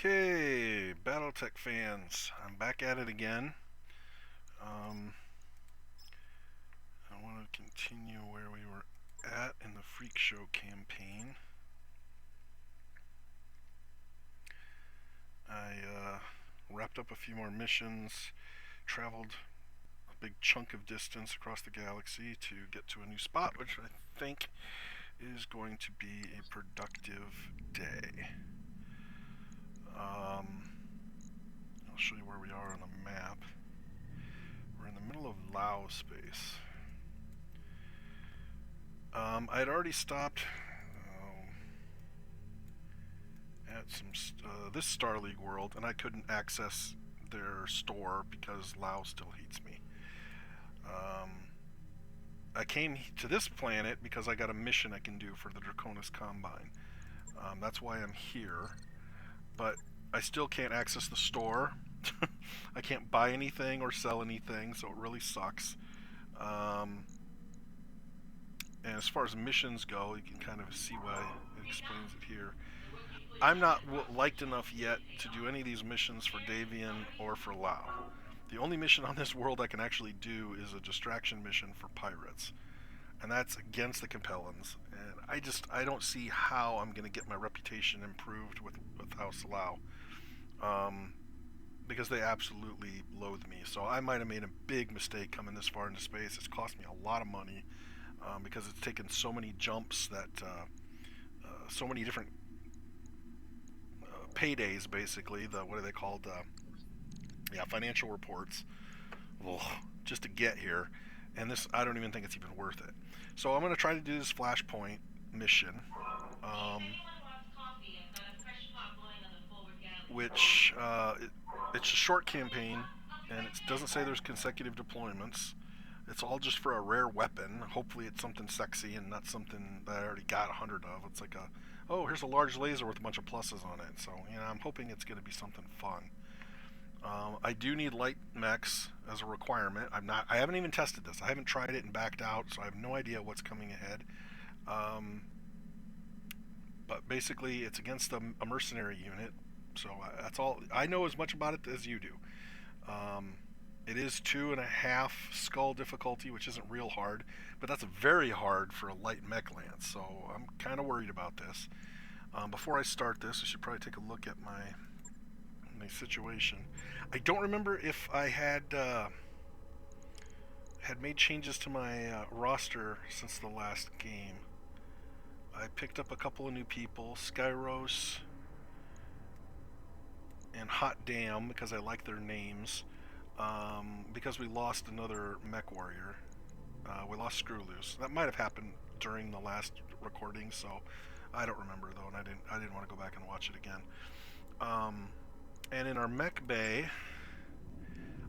Okay, Battletech fans, I'm back at it again. Um, I want to continue where we were at in the Freak Show campaign. I wrapped up a few more missions, traveled a big chunk of distance across the galaxy to get to a new spot, which I think is going to be a productive day. I'll show you where we are on the map. We're in the middle of Lao space. I had already stopped at this Star League world, and I couldn't access their store because Lao still hates me. Um, I came to this planet because I got a mission I can do for the Draconis Combine. That's why I'm here, but I still can't access the store. I can't buy anything or sell anything, so it really sucks. Um, and as far as missions go, you can kind of see why it explains it here. I'm not liked enough yet to do any of these missions for Davian or for Lao. The only mission on this world I can actually do is a distraction mission for pirates, and that's against the Capellans. And I don't see how I'm going to get my reputation improved with House Lao, because they absolutely loathe me. So I might have made a big mistake coming this far into space. It's cost me a lot of money, because it's taken so many jumps that so many different paydays, basically. The what are they called? Yeah, financial reports. Ugh, just to get here, and this I don't even think it's even worth it. So I'm going to try to do this Flashpoint mission, um, which it's a short campaign, and it doesn't say there's consecutive deployments. It's all just for a rare weapon. Hopefully, it's something sexy and not something that I already got 100 of. It's like oh, here's a large laser with a bunch of pluses on it. So, I'm hoping it's going to be something fun. I do need light mechs as a requirement. I haven't even tested this. I haven't tried it and backed out, so I have no idea what's coming ahead. Um, but basically, it's against a mercenary unit. So that's all. I know as much about it as you do. Um, it is 2.5 skull difficulty, which isn't real hard, but that's very hard for a light mech lance. So I'm kind of worried about this. Before I start this, I should probably take a look at my situation. I don't remember if I had made changes to my roster since the last game. I picked up a couple of new people, Skyros and Hot Damn, because I like their names. Because we lost another mech warrior. We lost Screw Loose. That might have happened during the last recording, so I don't remember though, and I didn't want to go back and watch it again. And in our mech bay,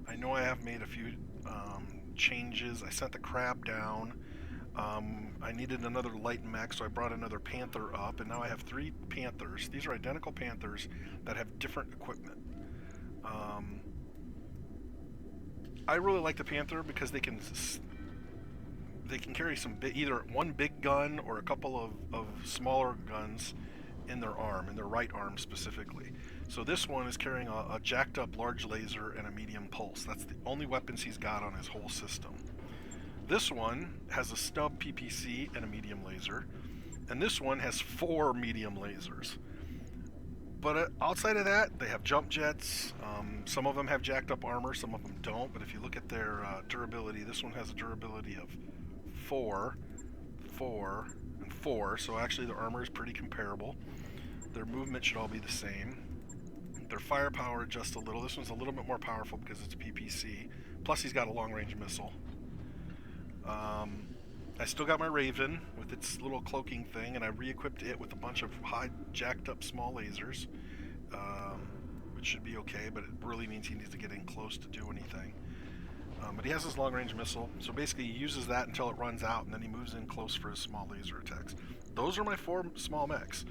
I know I have made a few changes. I sent the crab down. I needed another light mech, so I brought another Panther up, and now I have 3 Panthers. These are identical Panthers that have different equipment. I really like the Panther because they can carry either one big gun or a couple of smaller guns in their right arm specifically. So this one is carrying a jacked up large laser and a medium pulse. That's the only weapons he's got on his whole system. This one has a stub PPC and a medium laser, and this one has 4 medium lasers. But outside of that, they have jump jets. Some of them have jacked up armor, some of them don't. But if you look at their durability, this one has a durability of 4, 4, and 4. So actually, their armor is pretty comparable. Their movement should all be the same. Their firepower adjusts a little. This one's a little bit more powerful because it's PPC. Plus, he's got a long-range missile. I still got my Raven with its little cloaking thing, and I re-equipped it with a bunch of high jacked up small lasers, which should be okay, but it really means he needs to get in close to do anything. But he has his long-range missile, so basically he uses that until it runs out, and then he moves in close for his small laser attacks. Those are my 4 small mechs.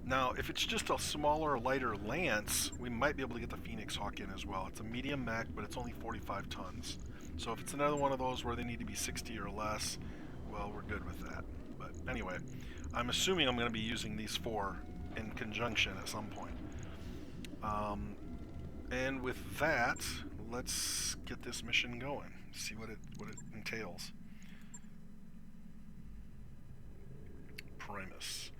Now, if it's just a smaller, lighter lance, we might be able to get the Phoenix Hawk in as well. It's a medium mech, but it's only 45 tons. So if it's another one of those where they need to be 60 or less, well, we're good with that. But anyway, I'm assuming I'm going to be using these 4 in conjunction at some point. Um, and with that, let's get this mission going. See what it entails. Primus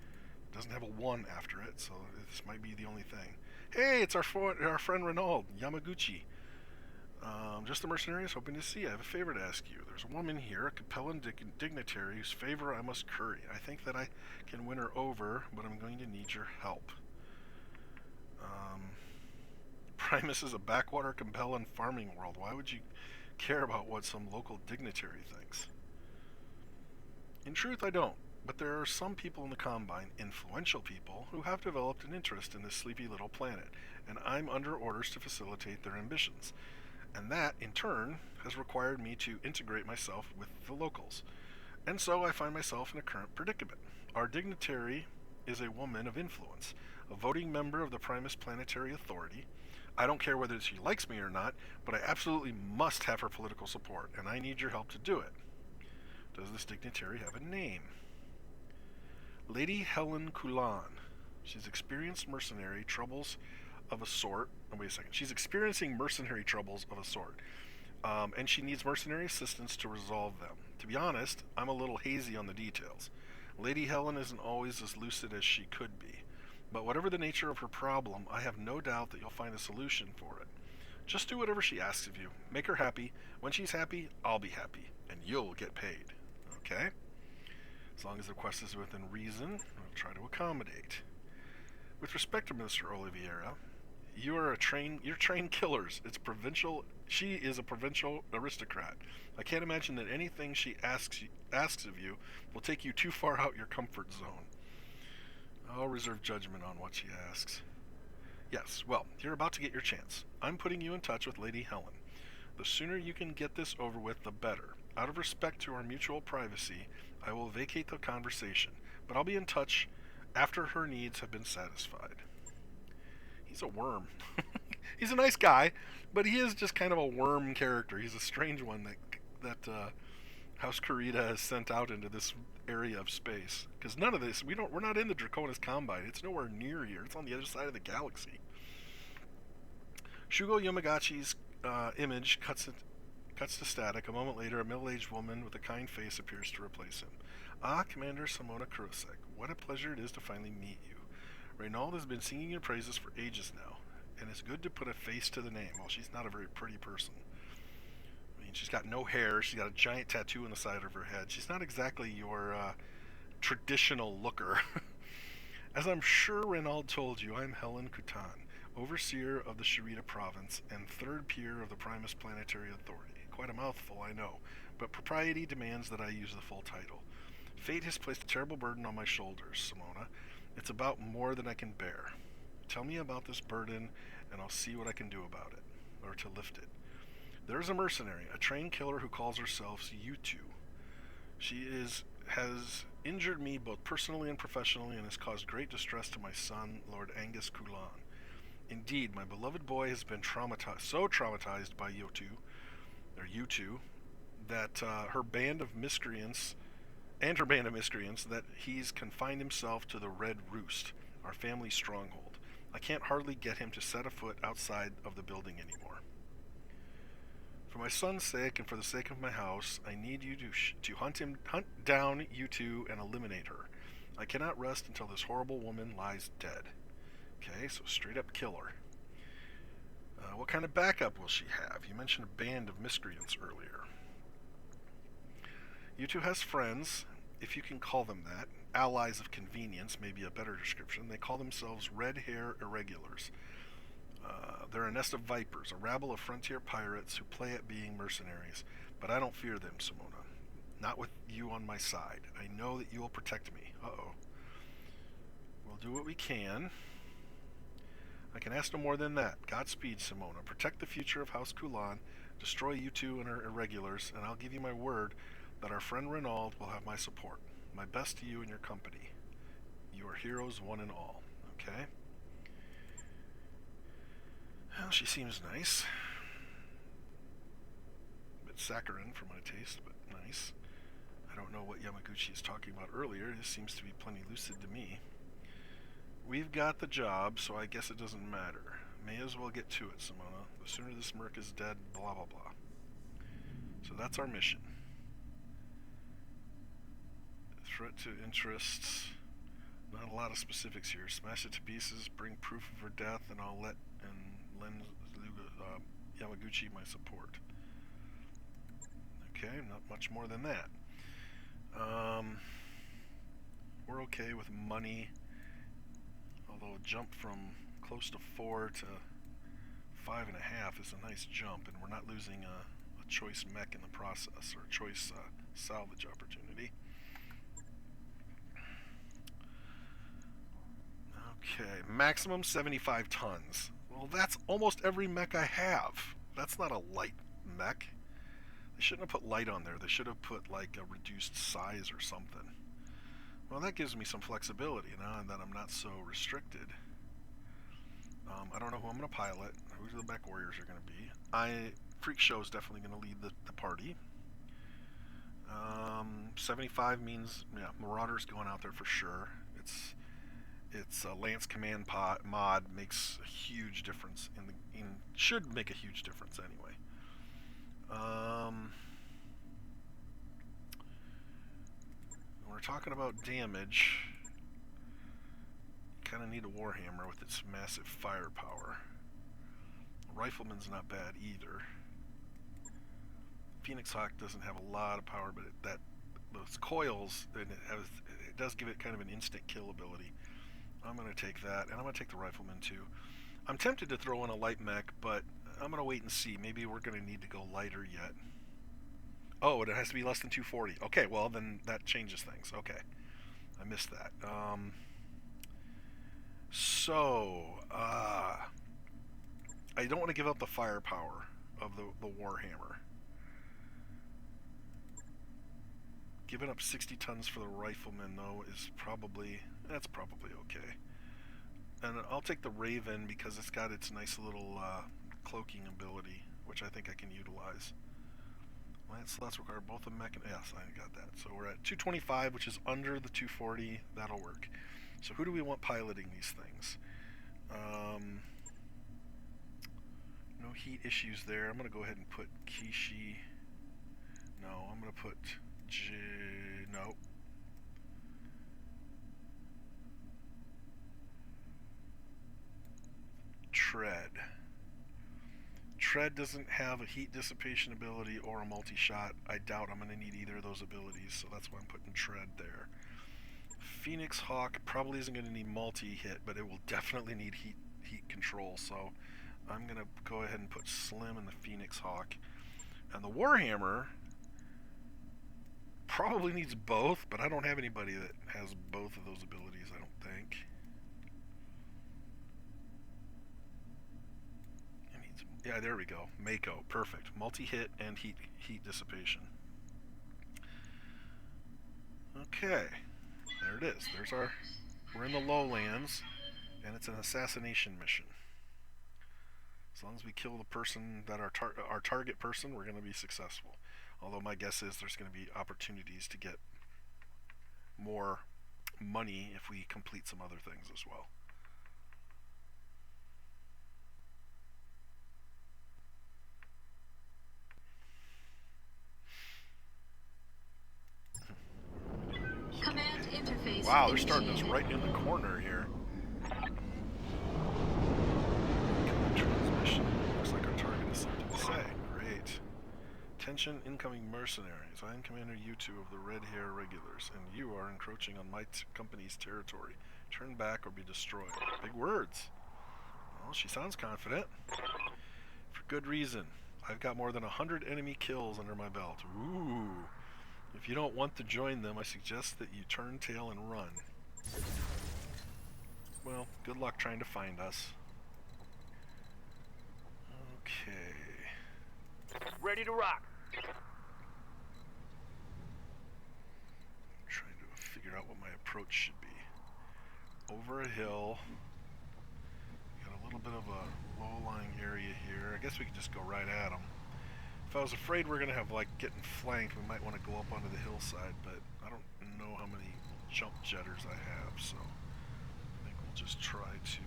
doesn't have a one after it, so this might be the only thing. Hey, it's our friend Renaud Yamaguchi. Just the mercenaries hoping to see you. I have a favor to ask you. There's a woman here, a Capellan dignitary, whose favor I must curry. I think that I can win her over, but I'm going to need your help. Um, Primus is a backwater Capellan farming world. Why would you care about what some local dignitary thinks? In truth, I don't. But there are some people in the Combine, influential people, who have developed an interest in this sleepy little planet, and I'm under orders to facilitate their ambitions. And that, in turn, has required me to integrate myself with the locals. And so I find myself in a current predicament. Our dignitary is a woman of influence, a voting member of the Primus Planetary Authority. I don't care whether she likes me or not, but I absolutely must have her political support, and I need your help to do it. Does this dignitary have a name? Lady Helen Coulan. She's experienced mercenary troubles of a sort. Oh, wait a second. She's experiencing mercenary troubles of a sort. And she needs mercenary assistance to resolve them. To be honest, I'm a little hazy on the details. Lady Helen isn't always as lucid as she could be. But whatever the nature of her problem, I have no doubt that you'll find a solution for it. Just do whatever she asks of you. Make her happy. When she's happy, I'll be happy. And you'll get paid. Okay? As long as the request is within reason, I'll try to accommodate. With respect to Mr. Oliveira, you're trained killers. She is a provincial aristocrat. I can't imagine that anything she asks of you will take you too far out your comfort zone. I'll reserve judgment on what she asks. Yes, well, you're about to get your chance. I'm putting you in touch with Lady Helen. The sooner you can get this over with, the better. Out of respect to our mutual privacy, I will vacate the conversation, but I'll be in touch after her needs have been satisfied. He's a worm. He's a nice guy, but he is just kind of a worm character. He's a strange one that House Kurita has sent out into this area of space. Because none of this, we're not in the Draconis Combine. It's nowhere near here. It's on the other side of the galaxy. Shugo Yamagachi's image cuts to static. A moment later, a middle-aged woman with a kind face appears to replace him. Ah, Commander Simona Kurosek, what a pleasure it is to finally meet you. Renaud has been singing your praises for ages now, and it's good to put a face to the name. Well, she's not a very pretty person. I mean, she's got no hair. She's got a giant tattoo on the side of her head. She's not exactly your traditional looker. As I'm sure Renaud told you, I'm Helen Kutan, overseer of the Sharita province and third peer of the Primus Planetary Authority. Quite a mouthful, I know, but propriety demands that I use the full title. Fate has placed a terrible burden on my shoulders, Simona. It's about more than I can bear. Tell me about this burden, and I'll see what I can do about it, or to lift it. There is a mercenary, a trained killer who calls herself U2. Has injured me both personally and professionally, and has caused great distress to my son, Lord Angus Coulan. Indeed, my beloved boy has been so traumatized by U2, that her band of miscreants, that he's confined himself to the Red Roost, our family stronghold. I can't hardly get him to set a foot outside of the building anymore. For my son's sake and for the sake of my house, I need you to hunt down U2 and eliminate her. I cannot rest until this horrible woman lies dead. Okay, so straight up killer. What kind of backup will she have? You mentioned a band of miscreants earlier. U2 has friends, if you can call them that. Allies of convenience may be a better description. They call themselves Red Hair Irregulars. They're a nest of vipers, a rabble of frontier pirates who play at being mercenaries. But I don't fear them, Simona. Not with you on my side. I know that you will protect me. Uh-oh. We'll do what we can. I can ask no more than that. Godspeed, Simona. Protect the future of House Coulan, destroy U2 and her irregulars, and I'll give you my word that our friend Renaud will have my support. My best to you and your company. You are heroes one and all. Okay? Well, she seems nice. A bit saccharine for my taste, but nice. I don't know what Yamaguchi is talking about earlier. This seems to be plenty lucid to me. We've got the job, so I guess it doesn't matter. May as well get to it, Simona. The sooner this merc is dead, blah blah blah. So that's our mission. Threat to interests. Not a lot of specifics here. Smash it to pieces, bring proof of her death, and I'll lend Yamaguchi my support. Okay, not much more than that. We're okay with money, although a jump from close to 4 to 5.5 is a nice jump, and we're not losing a choice mech in the process, or a choice salvage opportunity. Okay, maximum 75 tons. Well, that's almost every mech I have. That's not a light mech. They shouldn't have put light on there. They should have put like a reduced size or something. Well, that gives me some flexibility now that I'm not so restricted. I don't know who I'm going to pilot, who the mech warriors are going to be. Freak Show is definitely going to lead the party. 75 means, yeah, Marauder's going out there for sure. Its Lance Command mod makes a huge difference should make a huge difference anyway. When we're talking about damage, you kind of need a Warhammer with its massive firepower. Rifleman's not bad either. Phoenix Hawk doesn't have a lot of power, but those coils, it does give it kind of an instant kill ability. I'm going to take that, and I'm going to take the Rifleman too. I'm tempted to throw in a light mech, but I'm going to wait and see. Maybe we're going to need to go lighter yet. Oh, it has to be less than 240. Okay, well, then that changes things. Okay. I missed that. I don't want to give up the firepower of the Warhammer. Giving up 60 tons for the Rifleman, though, that's probably okay. And I'll take the Raven because it's got its nice little cloaking ability, which I think I can utilize. Lance slots require both a mech and... Yes, I got that. So we're at 225, which is under the 240. That'll work. So who do we want piloting these things? No heat issues there. I'm going to go ahead and put Kishi. No, I'm going to put... No. Tread. Tread doesn't have a heat dissipation ability or a multi-shot. I doubt I'm going to need either of those abilities, so that's why I'm putting Tread there. Phoenix Hawk probably isn't going to need multi-hit, but it will definitely need heat control, so I'm going to go ahead and put Slim in the Phoenix Hawk. And the Warhammer probably needs both, but I don't have anybody that has both of those abilities, I don't think. Yeah, there we go. Mako, perfect. Multi-hit and heat dissipation. Okay, there it is. We're in the lowlands, and it's an assassination mission. As long as we kill the person that our target person, we're going to be successful. Although my guess is there's going to be opportunities to get more money if we complete some other things as well. Command interface. Wow, they're starting us right in the corner here. Transmission. Looks like our target is something to say. Great. Attention, incoming mercenaries. I am Commander U2 of the Red Hair Regulars, and you are encroaching on my company's territory. Turn back or be destroyed. Big words. Well, she sounds confident. For good reason. I've got more than 100 enemy kills under my belt. Ooh. If you don't want to join them, I suggest that you turn tail and run. Well, good luck trying to find us. Okay. Ready to rock. I'm trying to figure out what my approach should be. Over a hill. Got a little bit of a low-lying area here. I guess we could just go right at them. If I was afraid we're going to have, like, getting flanked, we might want to go up onto the hillside, but I don't know how many jump jetters I have, so I think we'll just try to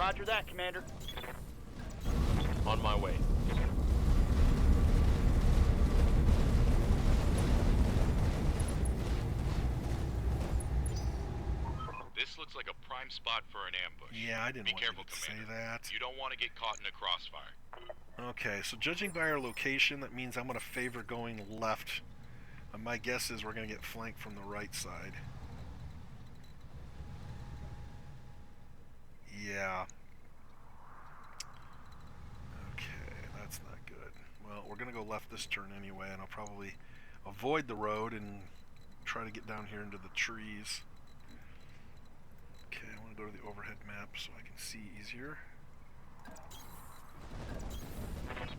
Roger that, Commander. On my way. This looks like a prime spot for an ambush. Yeah, I didn't Be want careful, you to say Commander. that. You don't want to get caught in a crossfire. Okay, so judging by our location, that means I'm going to favor going left. My guess is we're going to get flanked from the right side. Yeah. Okay, that's not good. Well, we're going to go left this turn anyway, and I'll probably avoid the road and try to get down here into the trees. Okay, I want to go to the overhead map so I can see easier.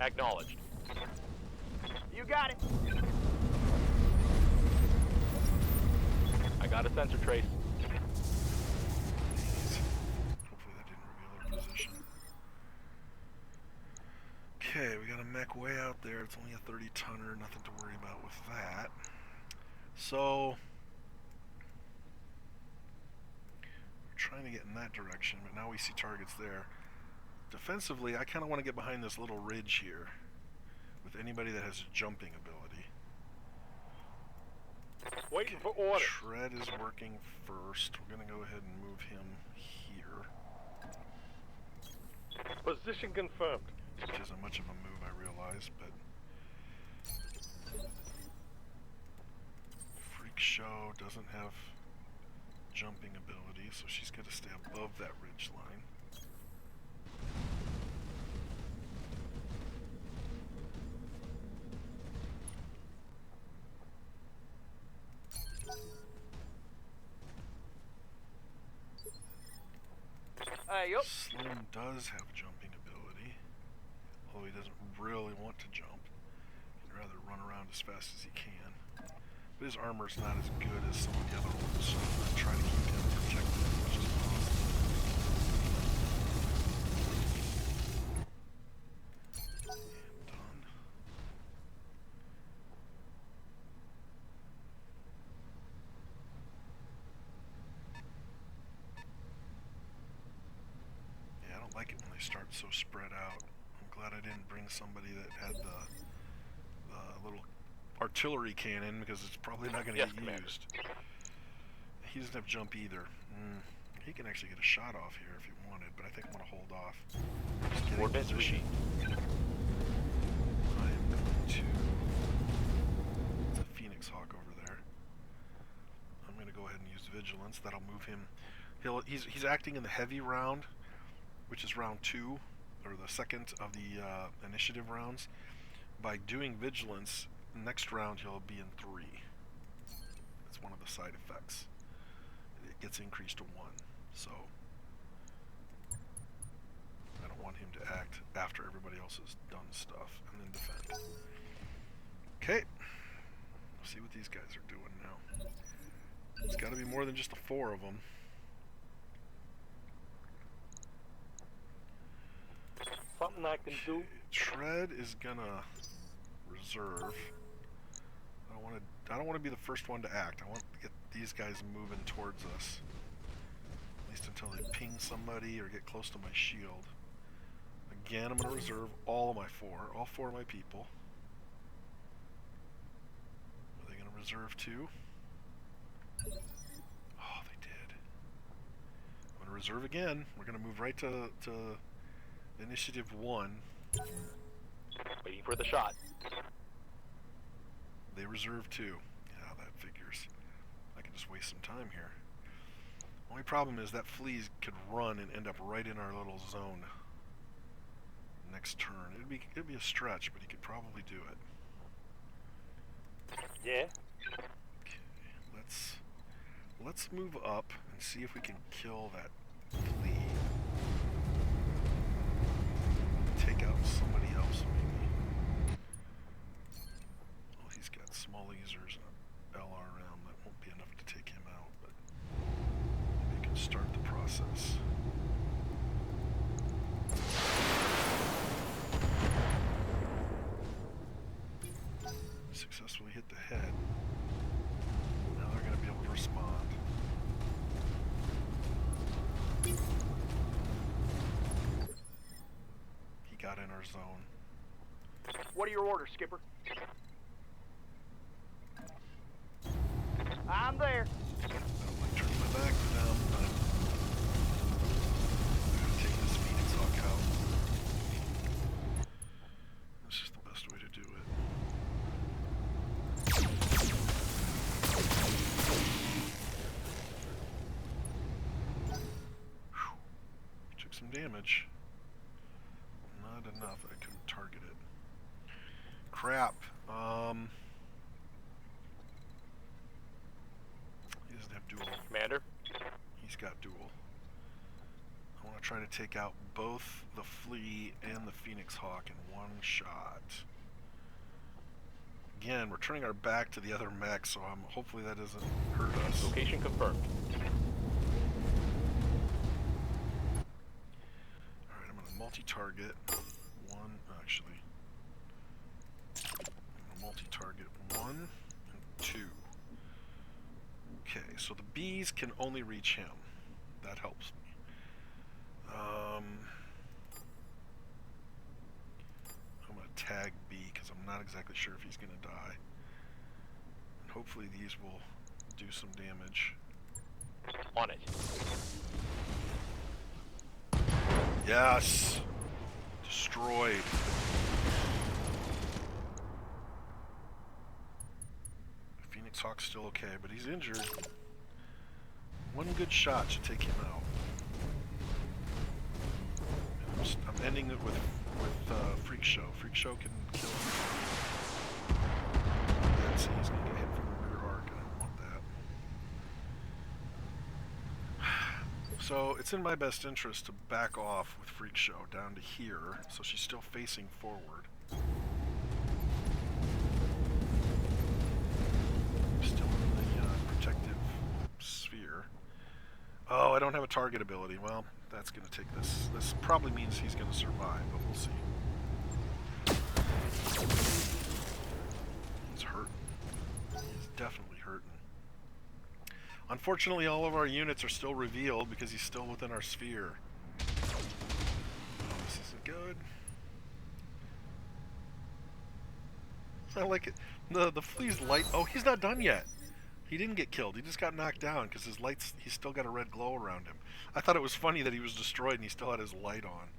Acknowledged. You got it. I got a sensor trace. Hopefully that didn't reveal our position. Okay, we got a mech way out there. It's only a 30 tonner, nothing to worry about with that. So we're trying to get in that direction, but now we see targets there. Defensively, I kind of want to get behind this little ridge here with anybody that has a jumping ability. Waiting for orders. Shred is working first. We're going to go ahead and move him here. Position confirmed. Which isn't much of a move, I realize, but Freak Show doesn't have jumping ability, so she's got to stay above that ridge line. Yup. Slim does have jumping ability, although he doesn't really want to jump. He'd rather run around as fast as he can. But his armor's not as good as some of the other ones, so I'm going to try to keep him protected as much as possible. And done. Yeah, I don't like it when they start so spread out. I'm glad I didn't bring somebody that had the little artillery cannon, because it's probably not going to Yes, get Commander. used. He doesn't have jump either. He can actually get a shot off here if he wanted, but I think I'm going to hold off. Just get in Orbit position. received. I am going to... It's a Phoenix Hawk over there. I'm going to go ahead and use Vigilance. That'll move him. He's acting in the heavy round, which is round 2, or the second of the initiative rounds. By doing Vigilance, next round he'll be in 3. That's one of the side effects. It gets increased to 1, so I don't want him to act after everybody else has done stuff and then defend. Okay, let's see what these guys are doing now. It's got to be more than just the 4 of them. Something I can do. Shred is gonna reserve. I don't want to be the first one to act. I want to get these guys moving towards us. At least until they ping somebody or get close to my shield. Again, I'm gonna reserve all 4 of my people. Are they gonna reserve 2? Oh, they did. I'm gonna reserve again. We're gonna move right to Initiative 1. Waiting for the shot. They reserve 2. Yeah, that figures. I can just waste some time here. Only problem is that Fleas could run and end up right in our little zone next turn. It'd be a stretch, but he could probably do it. Yeah. Okay, let's move up and see if we can kill that Flea. Take out somebody else, maybe. Well, he's got small lasers and an LRM. That won't be enough to take him out, but maybe we can start the process. Successfully hit the head. Now they're going to be able to respond. got in our zone. What are your orders, Skipper? I'm there. I don't like turning my back to them, but I'm gonna take this Phoenix Hawk out. That's just the best way to do it. Whew. Took some damage. Not enough. I couldn't target it. Crap. He doesn't have dual. Commander, He's got dual. I want to try to take out both the Flea and the Phoenix Hawk in one shot. Again, we're turning our back to the other mech, so hopefully that doesn't hurt us. location confirmed. Alright, I'm going to multi-target one, actually. I'm going to multi-target 1 and 2. Okay, so the bees can only reach him. That helps me. I'm going to tag B because I'm not exactly sure if he's going to die. And hopefully these will do some damage. On it. Yes! Destroyed. Phoenix Hawk's still okay, but he's injured. One good shot should take him out. I'm ending it with Freak Show. Freak Show can kill him. Let's see, he's gonna get hit from the rear arc. I don't want that. So it's in my best interest to back off with Freak Show down to here, so she's still facing forward. Still in the protective sphere. Oh, I don't have a target ability. Well, that's going to take this. This probably means he's going to survive, but we'll see. He's hurting. He's definitely hurting. Unfortunately, all of our units are still revealed because he's still within our sphere. Oh, this isn't good. I like it. The Flea's light. Oh, he's not done yet. He didn't get killed. He just got knocked down because his lights. He's still got a red glow around him. I thought it was funny that he was destroyed and he still had his light on,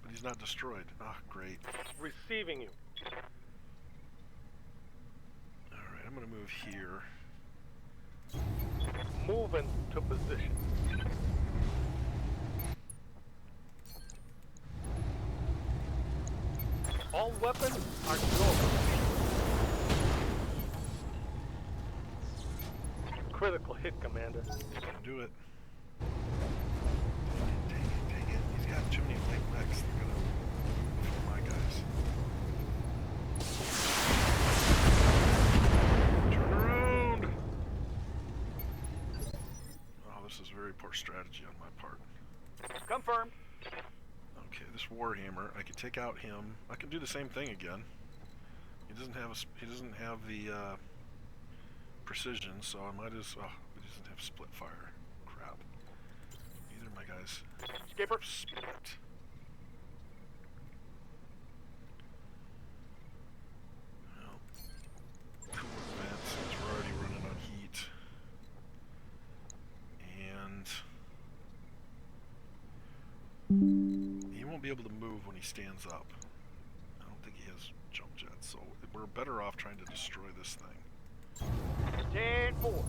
but he's not destroyed. Ah, great. Receiving you. All right, I'm gonna move here. Moving to position. All weapons are yours. Critical hit, Commander. Gonna do it. Dang it, dang it. He's got too many light mechs. They're gonna kill my guys. Turn around! Oh, this is very poor strategy on my part. Confirmed. Okay, this Warhammer, I can take out him. I can do the same thing again. He doesn't have the precision, so I might as well. He doesn't have split fire. Crap. Neither of my guys. Skipper. Split. Well, cool advance since we're already running on heat. And he won't be able to move when he stands up. I don't think he has jump jets, so we're better off trying to destroy this thing. 10-4.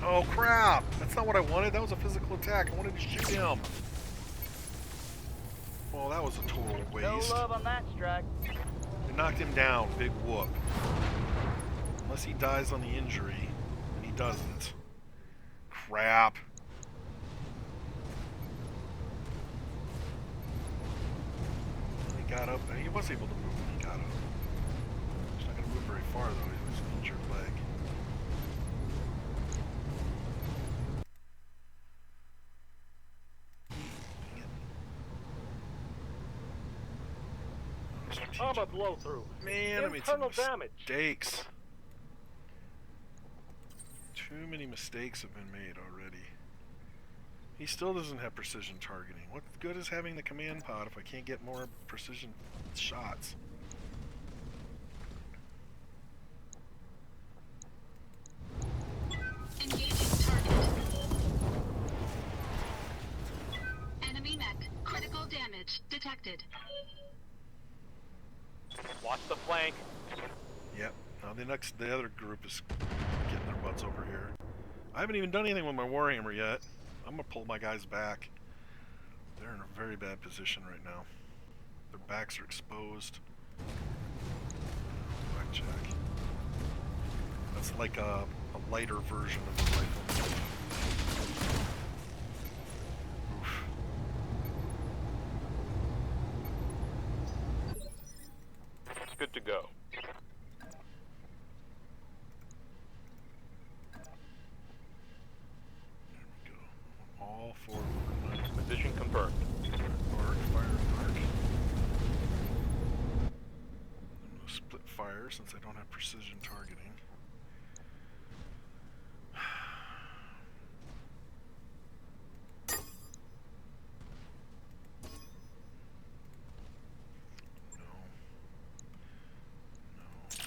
Oh crap! That's not what I wanted. That was a physical attack. I wanted to shoot him. Well, that was a total waste. No love on that strike. It knocked him down. Big whoop. Unless he dies on the injury, and he doesn't. Crap. He got up. He was able to move when he got up. He's not going to move very far, though. He has an injured leg. I'm a blow through. Man, I made some Internal damage. mistakes. Too many mistakes have been made already. He still doesn't have precision targeting. What good is having the command pod if I can't get more precision shots? Engaging target. Enemy mech. Critical damage detected. Watch the flank. Yep. Now the other group is getting their butts over here. I haven't even done anything with my Warhammer yet. I'm gonna pull my guys back. They're in a very bad position right now. Their backs are exposed. Blackjack. That's like a lighter version of the rifle. Oof. Good to go. There we go. All four of them. Position confirmed. Arc, fire, arc. I'm gonna split fire since I don't have precision targeting.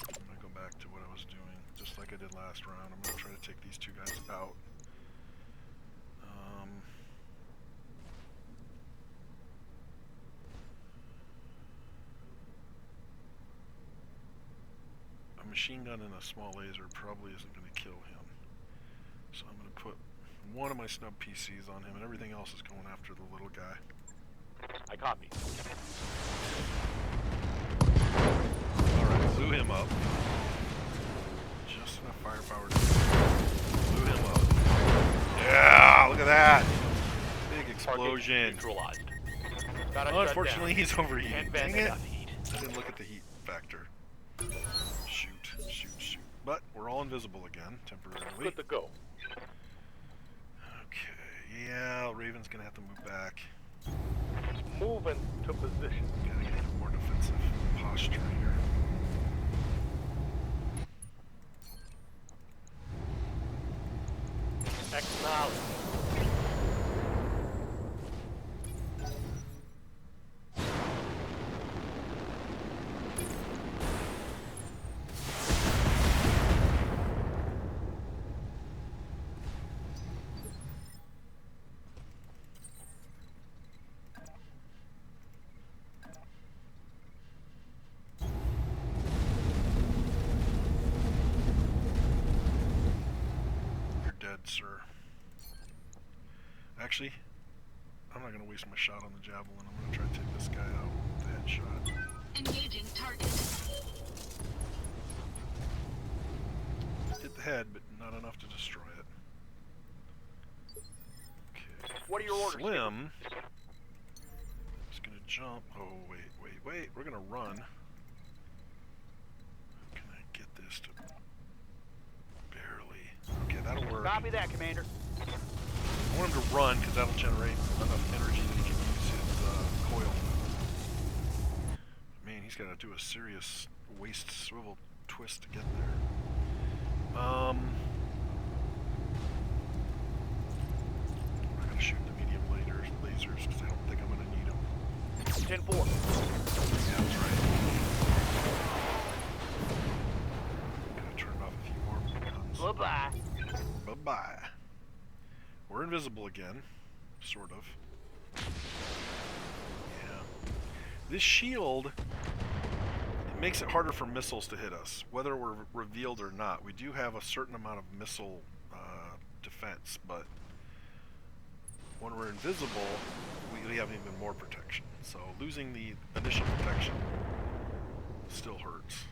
I'm gonna go back to what I was doing, just like I did last round. I'm gonna try to take these two guys out. A machine gun and a small laser probably isn't gonna kill him. So I'm gonna put one of my snub PCs on him, and everything else is going after the little guy. I copy. Alright, blew him up. Just enough firepower to blew him up. Yeah, look at that! Big explosion. Neutralized. Unfortunately, he's overheating. Can't Dang vent it! enough heat. I didn't look at the heat factor. Shoot, shoot, shoot. But we're all invisible again, temporarily. Good to go. Okay, yeah, Raven's gonna have to move back. Moving to position. Gotta get more defensive posture here. Acknowledge. You're dead, sir. Actually, I'm not gonna waste my shot on the javelin. I'm gonna try to take this guy out with the headshot. Engaging target. Hit the head, but not enough to destroy it. Okay. What are your orders? Slim is gonna jump. Oh, wait. We're gonna run. How can I get this to barely? Okay, that'll work. Copy that, Commander. I want him to run because that'll generate enough energy that he can use his coil. Man, he's got to do a serious waist swivel twist to get there. I'm not going to shoot the medium lasers because I don't think I'm going to need them. 10-4. Yeah, that's right. Gotta turn off a few more guns. Bye-bye. Bye-bye. We're invisible again, sort of. Yeah. This shield, it makes it harder for missiles to hit us, whether we're revealed or not. We do have a certain amount of missile defense, but when we're invisible, we have even more protection. So losing the initial protection still hurts.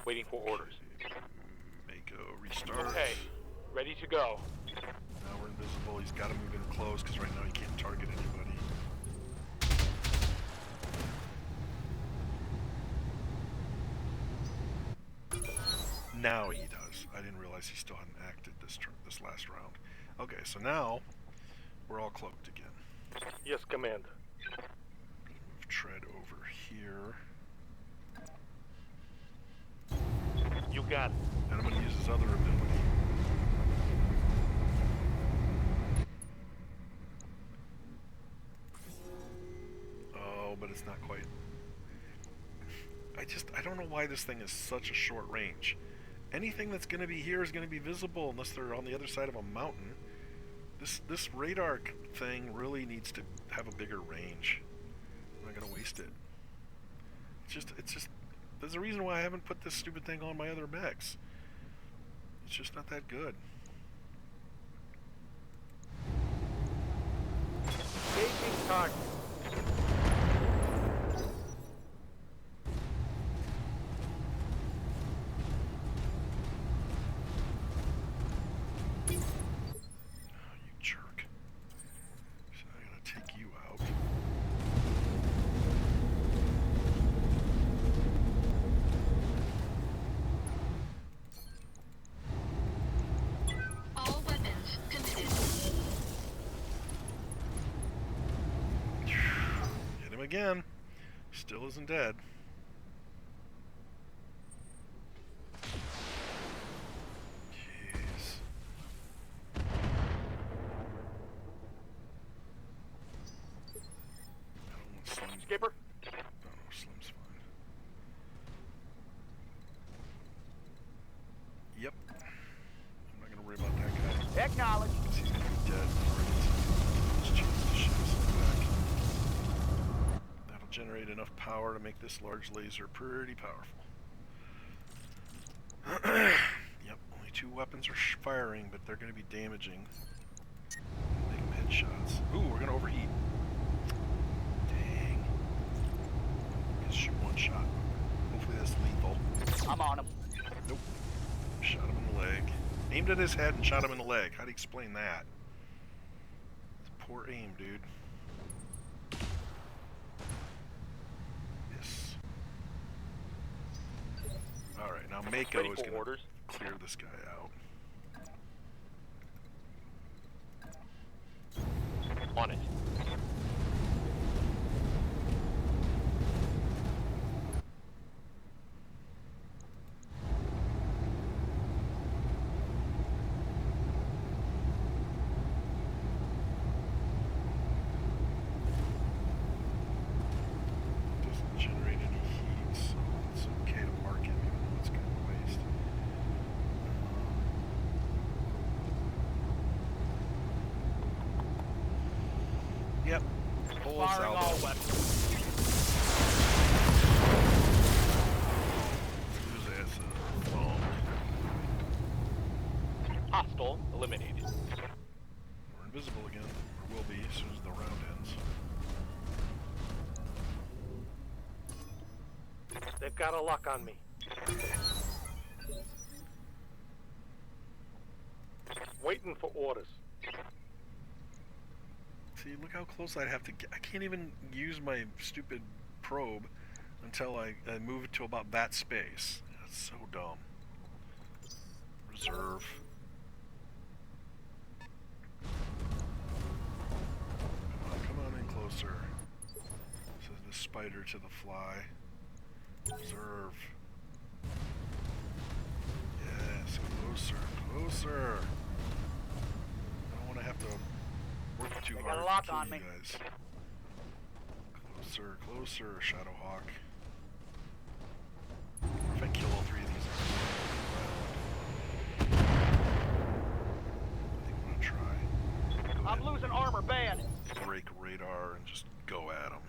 Waiting for orders. Mako restart. Okay. Ready to go. Now we're invisible. He's got to move in close because right now he can't target anybody. Now he does. I didn't realize he still hadn't acted this last round. Okay, so now we're all cloaked again. Yes, Commander. Move tread over here. You got it. And I'm going to use his other ability. that's not quite. I don't know why this thing is such a short range. Anything that's going to be here is going to be visible unless they're on the other side of a mountain. This radar thing really needs to have a bigger range. I'm not going to waste it. It's just, there's a reason why I haven't put this stupid thing on my other mechs. It's just not that good. Engaging target. Oh, you jerk. So I gotta take you out. All weapons committed. Hit him again. Still isn't dead. Jeez. I don't want Slim. Skipper, No, Slim's fine. Yep. I'm not gonna worry about that guy. acknowledge. Because he's gonna be dead before I get his chance to shoot us in the back. That'll generate enough power to make this large laser pretty powerful. Yep, only 2 weapons are firing, but they're gonna be damaging. Make them headshots. Ooh, we're gonna overheat. Dang. Just shoot 1 shot. Hopefully that's lethal. I'm on him. Nope. Shot him in the leg. Aimed at his head and shot him in the leg. How do you explain that? It's poor aim, dude. Yes. Alright, now Mako Ready is for going to orders. clear this guy out. On it. Doesn't generate any heat, so it's okay to mark him even though it's kind of a waste. Yep. Full Firing all salvo. weapons. Who's ass up? Bomb. Hostile eliminated. We're invisible again. Or will be as soon as the round ends. They've got a lock on me. Waiting for orders. See, look how close I'd have to get. I can't even use my stupid probe until I move it to about that space. That's so dumb. Reserve. Come on in closer. Says the spider to the fly. Reserve. Yes, closer, closer. I don't want to have to work too They hard got a lock to kill on you me. guys. Closer, closer, Shadowhawk. What if I kill all 3 of these? I think I'm gonna try. Go I'm ahead losing armor bad. and break radar and just go at them.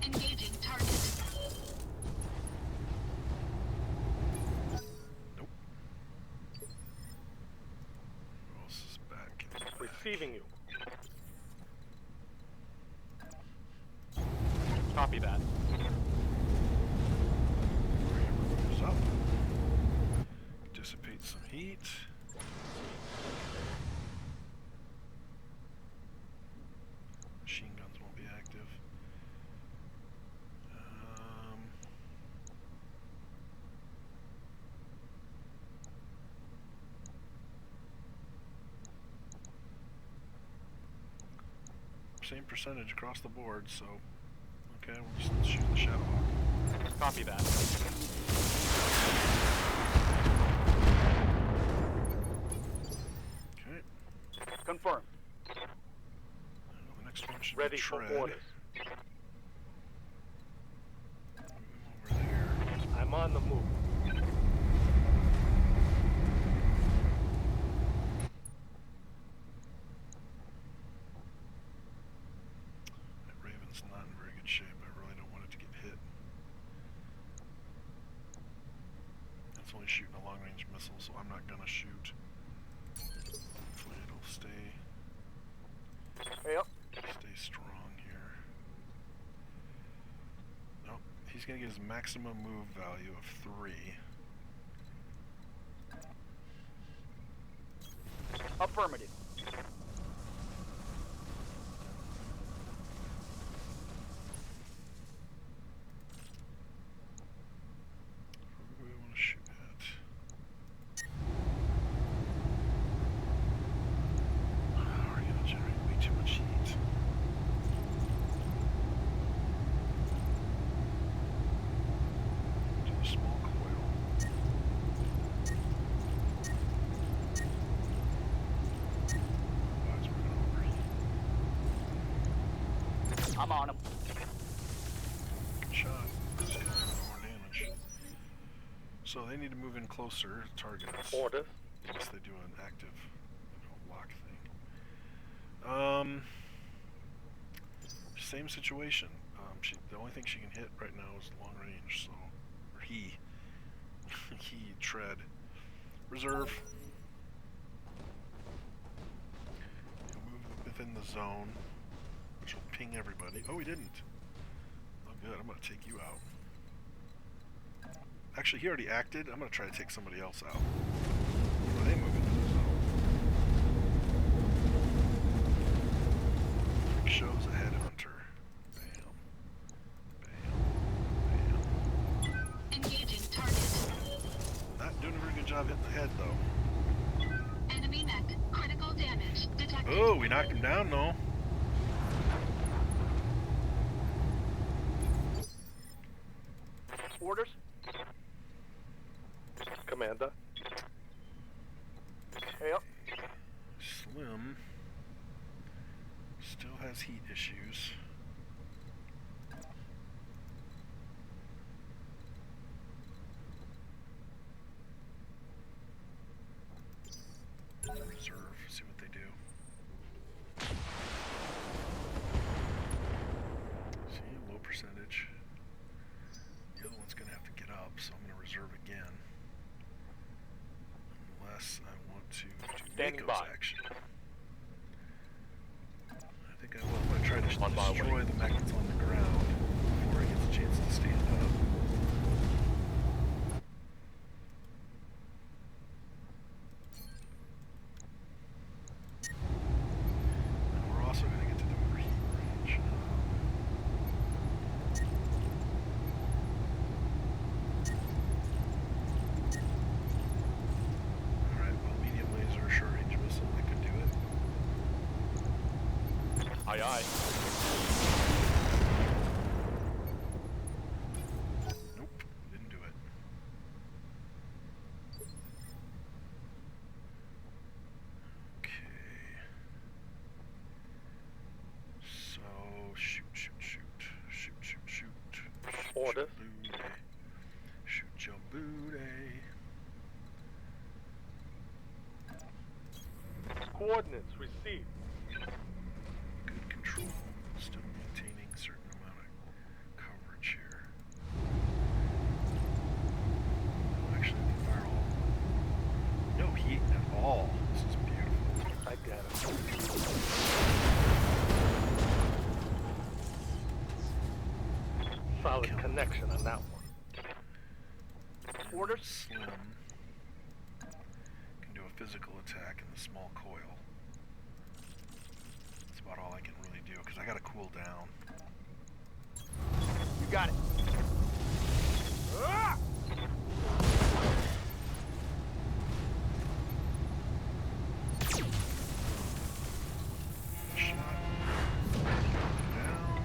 Engaging target. Nope. Who else is back? in the back? Receiving you. Copy that. Moves up. Dissipate some heat. Machine guns won't be active. Same percentage across the board, so Okay, we'll just shoot the Shadowhawk. Copy that. Okay. Confirm. Well, the next one should Ready be for Tread. orders. Move him over there. I'm on the move. That Raven's not in very good shape. I really don't want it to get hit. It's only shooting a long-range missile, so I'm not gonna shoot. Hopefully it'll stay Yep. strong here. Nope. He's gonna get his maximum move value of 3. Affirmative. Who do we want to shoot at? We're gonna generate way too much heat. Do a small coil. Otherwise we're gonna overheat. I'm on him. Good shot. Just gonna do more damage. So they need to move in closer to target us. Orders. Unless they do an active, lock thing. Same situation. The only thing she can hit right now is long range, so, or he Tread. Reserve. He'll move within the zone, which will ping everybody. Oh, he didn't. Oh, good. I'm gonna take you out. Actually, he already acted. I'm gonna try to take somebody else out. Before they move into the zone. Freak shows a headhunter. Bam. Bam. Bam. Engaging target. Not doing a very good job hitting the head, though. Enemy mech. Critical damage detected. Oh, we knocked him down, though. Orders. Commander. Yep. Slim still has heat issues. Reserve, see what they do. See, low percentage. The other one's gonna have to get up, so I'm gonna reserve again. Unless I want to do Standing Mako's by. action. I think I will if I try to On my destroy way. the mech that's on the ground before he gets a chance to stand up. And we're also going to get to the overheat range. Alright, well, medium laser, short range missile, I could do it. Aye aye. Nope, didn't do it. Okay. So, shoot. Order. Shoot your booty. Coordinates received. Good control. Still maintaining a certain amount of coverage here. No, actually, I can fire all. No heat at all. This is beautiful. I got it. Solid Kill. connection on that one. And Orders. Slim can do a physical attack in the small coil. That's about all I can really do because I gotta cool down. You got it. Ah! Shot. Down.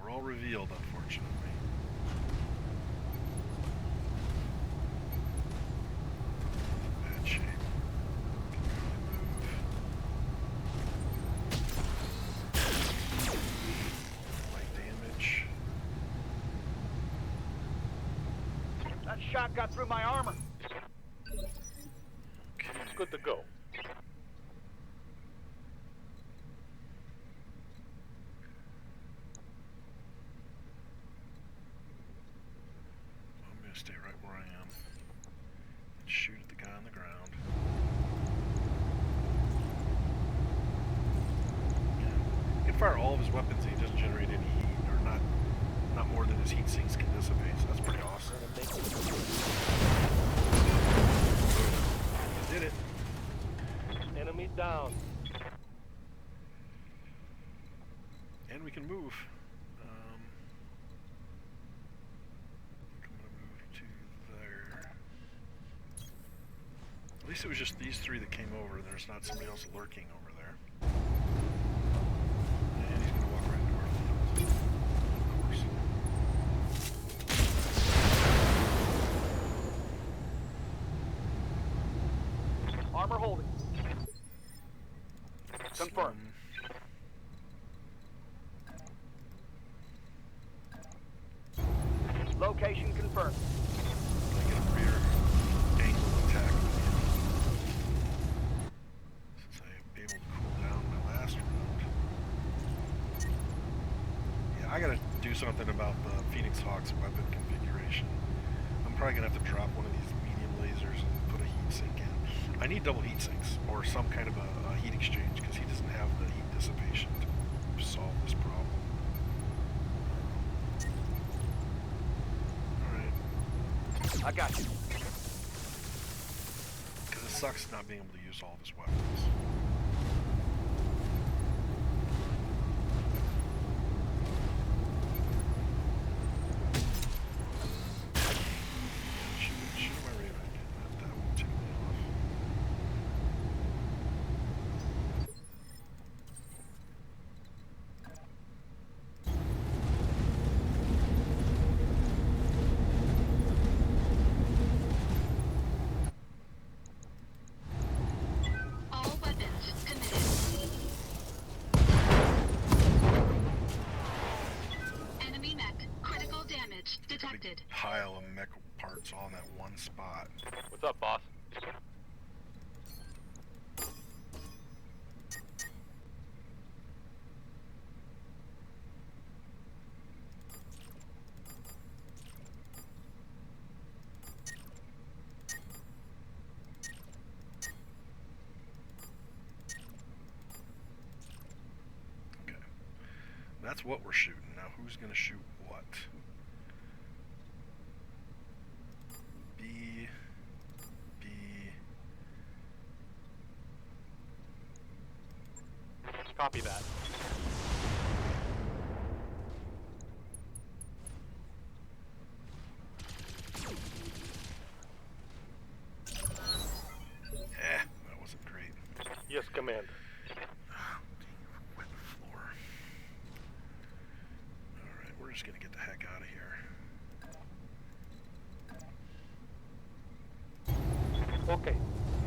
They're all revealed, unfortunately. Bad shape. Light damage. That shot got through my armor. Okay. It's good to go. I'm gonna stay right where I am. And shoot at the guy on the ground. Yeah. He can fire all of his weapons and he doesn't generate any heat, or not more than his heat sinks can dissipate, so that's pretty awesome. Boom. Did it. Enemy down. And we can move. I'm gonna move to there. At least it was just these three that came over. There's not somebody else lurking over there. And he's gonna walk right into our field. Of course. Armor holding. Confirmed. Location confirmed. I get a rear angle attack since I'm able to cool down my last round. Yeah, I gotta do something about the Phoenix Hawk's weapon configuration. I'm probably gonna have to drop one of these medium lasers and put a heat sink in. I need double heat sinks or some kind of a heat exchange because he doesn't have the heat dissipation to solve this problem. Alright. I got you. Because it sucks not being able to use all of his weapons. Shoot my radar. That won't take me off. All weapons committed. Enemy mech. Critical damage detected. Big pile of mech parts all in that one spot. What's up, boss? Okay. That's what we're shooting. Now who's gonna shoot what? B. Copy that. That wasn't great. Yes, Commander. Wet floor. Alright, we're just gonna get the heck out of here. Okay,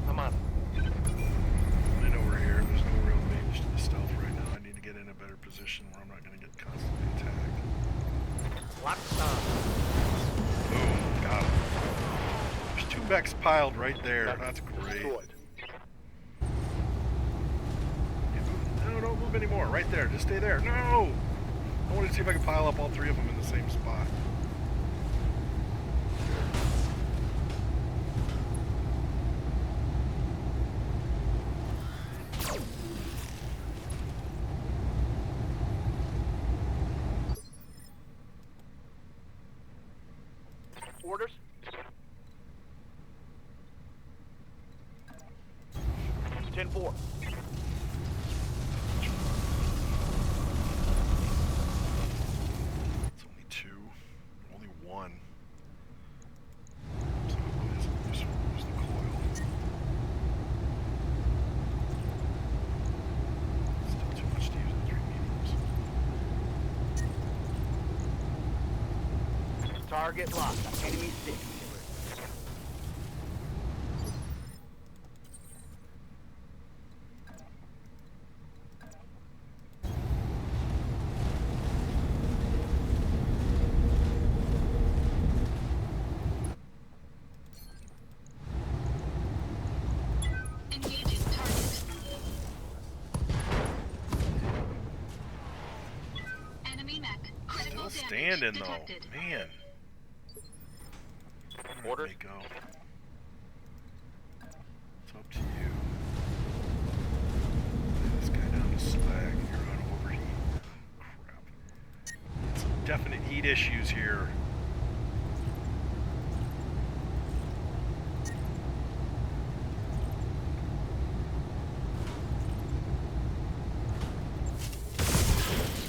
I'm on. I know we're here. There's no real advantage to the stealth right now. I need to get in a better position where I'm not gonna get constantly attacked. Locked on. Boom, got him. There's two mechs piled right there. Mech That's great. destroyed. No, don't move anymore. Right there. Just stay there. No! I wanted to see if I could pile up all three of them in the same spot. Orders. 10-4. It's only two. Only one. So it isn't useful to use the coil. Still too much to use the three mediums. Target locked. Enemy 6. Engaging target. Enemy mech. Critical Still damage standing detected. though. Man. Orders. Let me go. It's up to you. Lay this guy down to slag. You're on overheat. Crap. Some definite heat issues here.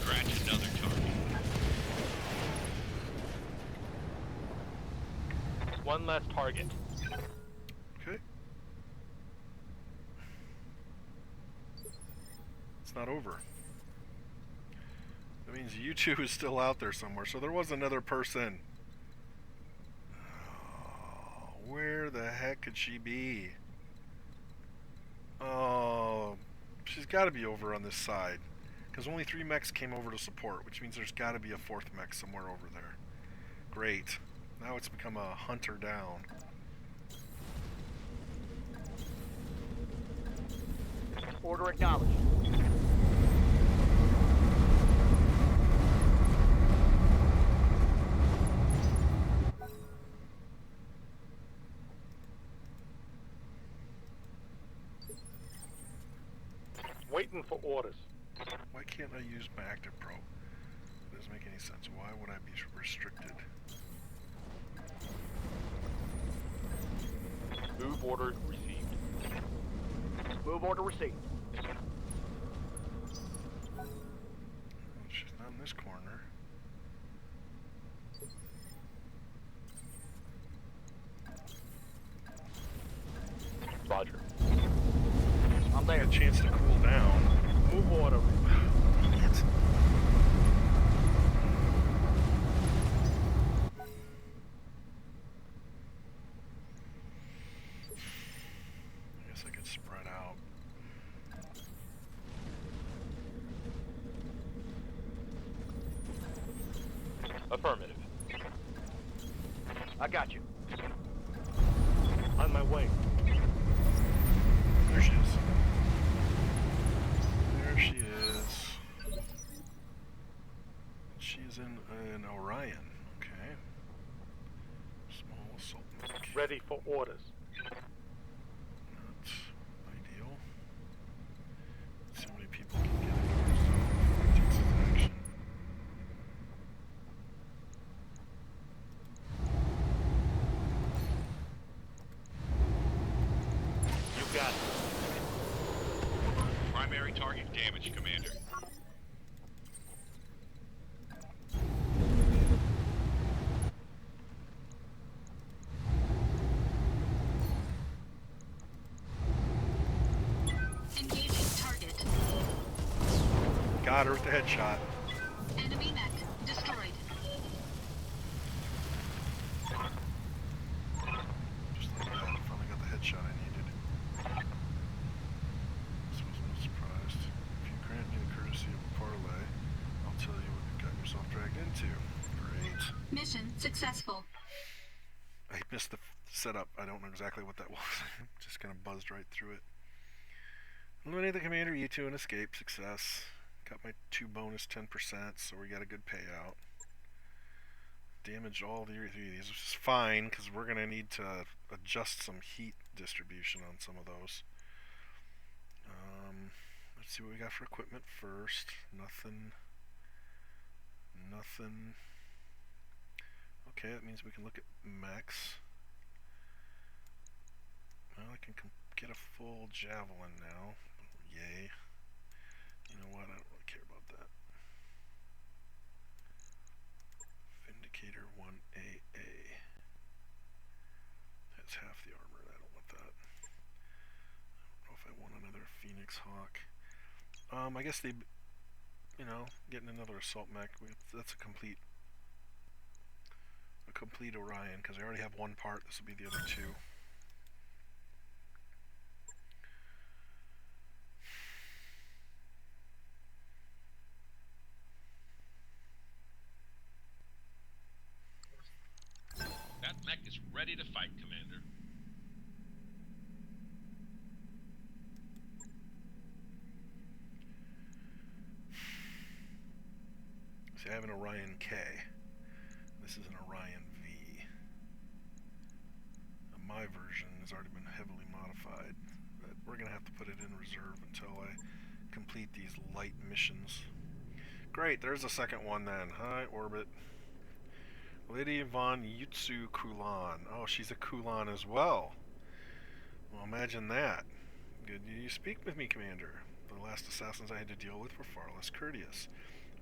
Scratch another target. One less target. Okay. It's not over. That means U2 is still out there somewhere. So there was another person. Oh, where the heck could she be? Oh, she's got to be over on this side. Because only 3 mechs came over to support, which means there's got to be a 4th mech somewhere over there. Great. Now it's become a hunter down. Order acknowledged. Waiting for orders. Why can't I use my active probe? It doesn't make any sense. Why would I be restricted? Move order received. Move order received. Oh, she's not in this corner. Roger. I'm Got there. a chance to cool down. Move order. It's I guess I could spread out. Affirmative. I got you. On my way. There she is. There she is. She is in an Orion. Okay. Small assault mech. Ready for orders. Not ideal. Let's see how many people can get it. Takes its action. You got it. Primary target damage, Commander. Engaging target. Got her with the headshot. Enemy mech destroyed. Just like that. I finally got the headshot I needed. This wasn't a surprise. If you grant me the courtesy of a parlay, I'll tell you what you got yourself dragged into. Great. Mission successful. I missed the setup. I don't know exactly what that was. Just kind of buzzed right through it. Eliminate the commander, U2, and escape. Success. Got my 2 bonus 10%, so we got a good payout. Damaged all the 3 of these, which is fine, because we're going to need to adjust some heat distribution on some of those. Let's see what we got for equipment first. Nothing. Nothing. Okay, that means we can look at mechs. Well, I can get a full javelin now. Yay. You know what? I don't really care about that. Vindicator 1AA. That's half the armor. I don't want that. I don't know if I want another Phoenix Hawk. I guess they, getting another assault mech. That's a complete a complete Orion, because I already have one part. This will be the other two. That mech is ready to fight, Commander. See, I have an Orion K. This is an Orion V. My version has already been heavily modified, but we're going to have to put it in reserve until I complete these light missions. Great, there's a second one then. Hi, Orbit. Lady von Yutsu Kulan. Oh, she's a Kulan as well. Well, imagine that. Good you speak with me, Commander. The last assassins I had to deal with were far less courteous.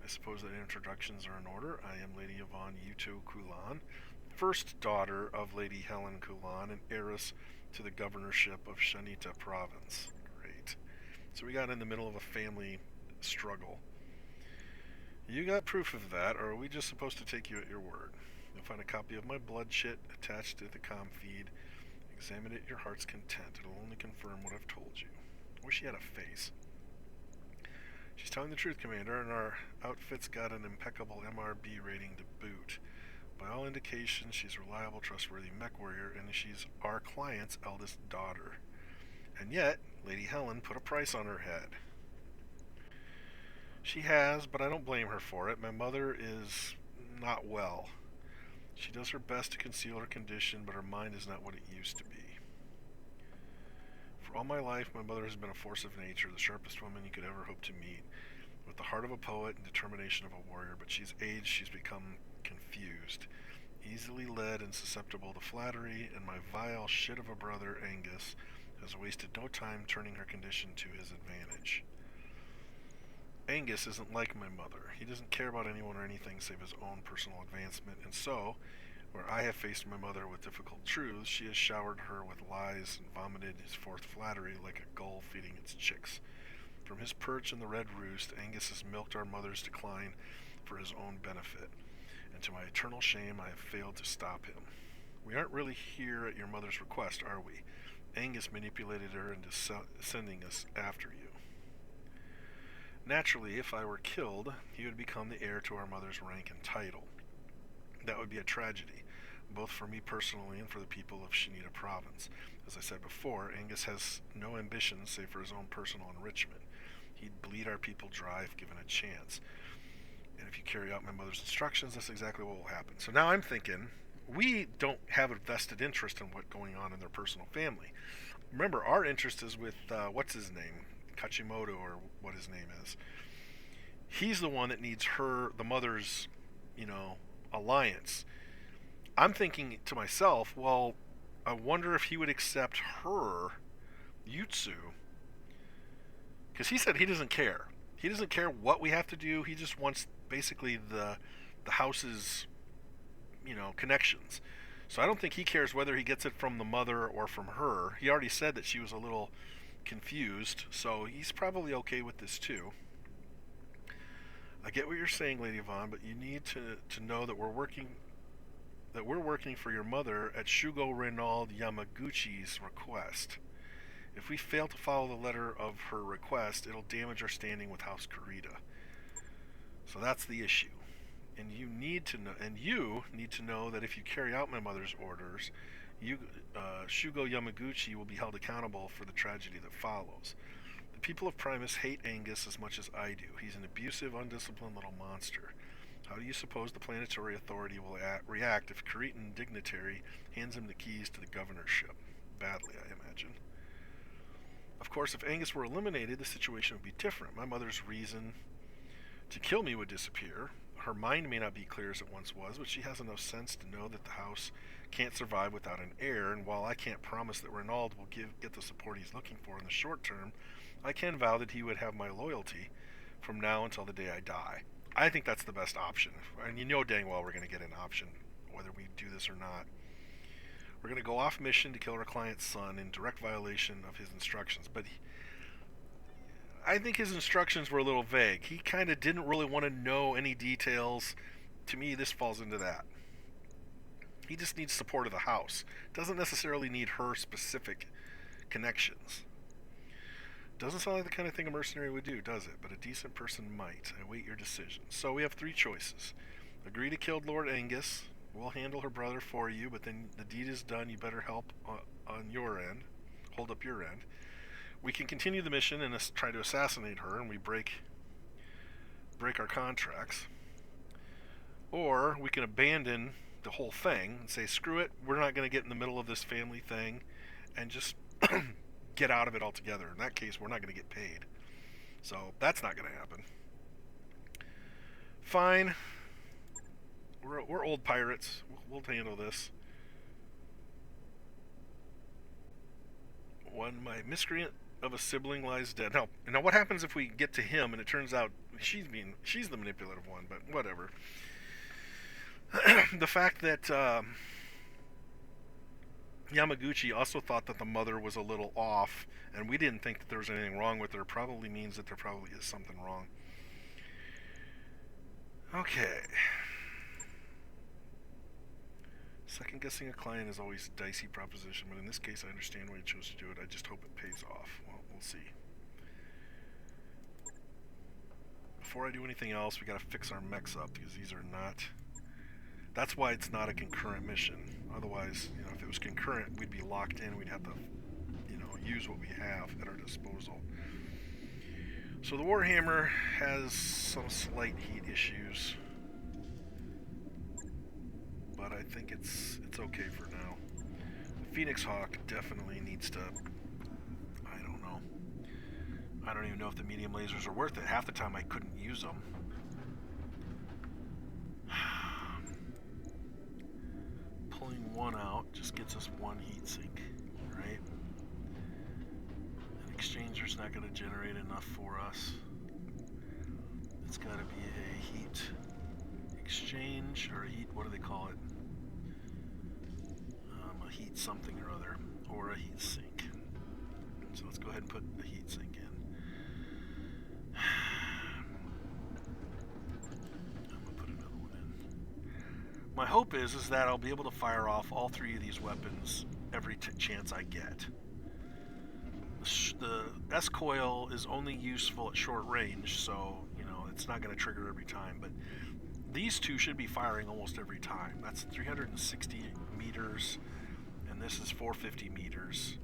I suppose that introductions are in order. I am Lady Yvonne Yuto Kulan, first daughter of Lady Helen Kulan and heiress to the governorship of Shanita Province. Great. So we got in the middle of a family struggle. You got proof of that, or are we just supposed to take you at your word? You'll find a copy of my blood shit attached to the comm feed. Examine it at your heart's content. It'll only confirm what I've told you. I wish she had a face. She's telling the truth, Commander, and our outfit's got an impeccable MRB rating to boot. By all indications, she's a reliable, trustworthy mech warrior, and she's our client's eldest daughter. And yet, Lady Helen put a price on her head. She has, but I don't blame her for it. My mother is not well. She does her best to conceal her condition, but her mind is not what it used to be. For all my life, my mother has been a force of nature, the sharpest woman you could ever hope to meet, with the heart of a poet and determination of a warrior, but she's aged, she's become confused, easily led and susceptible to flattery, and my vile shit of a brother, Angus, has wasted no time turning her condition to his advantage. Angus isn't like my mother. He doesn't care about anyone or anything save his own personal advancement, and so, where I have faced my mother with difficult truths, she has showered her with lies and vomited his forth flattery like a gull feeding its chicks. From his perch in the Red Roost, Angus has milked our mother's decline for his own benefit, and to my eternal shame I have failed to stop him. We aren't really here at your mother's request, are we? Angus manipulated her into sending us after you. Naturally, if I were killed, he would become the heir to our mother's rank and title. That would be a tragedy, both for me personally and for the people of Shanita Province. As I said before, Angus has no ambitions save for his own personal enrichment. He'd bleed our people dry if given a chance. And if you carry out my mother's instructions, that's exactly what will happen. So now I'm thinking, we don't have a vested interest in what's going on in their personal family. Remember, our interest is with, what's his name? Kachimoto, or what his name is. He's the one that needs her, the mother's, alliance. I'm thinking to myself, well, I wonder if he would accept her, Yutsu, because he said he doesn't care. He doesn't care what we have to do. He just wants basically the house's, connections. So I don't think he cares whether he gets it from the mother or from her. He already said that she was a little confused, so he's probably okay with this too. I get what you're saying, Lady Vaughn, but you need to know that we're working for your mother at Shugo Reynald Yamaguchi's request. If we fail to follow the letter of her request, it'll damage our standing with House Kurita. So that's the issue. And you need to know that if you carry out my mother's orders, Shugo Yamaguchi will be held accountable for the tragedy that follows. The people of Primus hate Angus as much as I do. He's an abusive, undisciplined little monster. How do you suppose the planetary authority will react if Cretan dignitary hands him the keys to the governorship? Badly, I imagine. Of course, if Angus were eliminated, the situation would be different. My mother's reason to kill me would disappear. Her mind may not be clear as it once was, but she has enough sense to know that the house can't survive without an heir, and while I can't promise that Reynald will get the support he's looking for in the short term, I can vow that he would have my loyalty from now until the day I die. I think that's the best option, and you know dang well we're going to get an option, whether we do this or not. We're going to go off mission to kill our client's son in direct violation of his instructions, but I think his instructions were a little vague. He kind of didn't really want to know any details. To me, this falls into that. He just needs support of the house. Doesn't necessarily need her specific connections. Doesn't sound like the kind of thing a mercenary would do, does it? But a decent person might. I await your decision. So we have three choices. Agree to kill Lord Angus. We'll handle her brother for you, but then the deed is done. You better help on your end. Hold up your end. We can continue the mission and try to assassinate her, and we break our contracts. Or we can abandon the whole thing and say, screw it, we're not going to get in the middle of this family thing, and just get out of it altogether. In that case, we're not going to get paid. So that's not going to happen. Fine. We're old pirates. We'll handle this. One, my miscreant of a sibling lies dead. Now what happens if we get to him and it turns out she's the manipulative one, but whatever. The fact that Yamaguchi also thought that the mother was a little off, and we didn't think that there was anything wrong with her, probably means that there probably is something wrong. Okay. Second guessing a client is always a dicey proposition, but in this case I understand why you chose to do it. I just hope it pays off. Well, we'll see. Before I do anything else, we gotta fix our mechs up, because these are not... That's why it's not a concurrent mission. Otherwise, you know, if it was concurrent, we'd be locked in. We'd have to, you know, use what we have at our disposal. So the Warhammer has some slight heat issues, but I think it's okay for now. The Phoenix Hawk definitely needs to... I don't know. I don't even know if the medium lasers are worth it. Half the time I couldn't use them. Pulling one out just gets us one heat sink, right? An exchanger's not going to generate enough for us. It's got to be a heat exchange, or a heat, what do they call it? A heat something or other, or a heat sink. So let's go ahead and put the heat sink in. My hope is that I'll be able to fire off all three of these weapons every chance I get. The S-coil is only useful at short range, so, you know, it's not going to trigger every time, but these two should be firing almost every time. That's 360 meters, and this is 450 meters,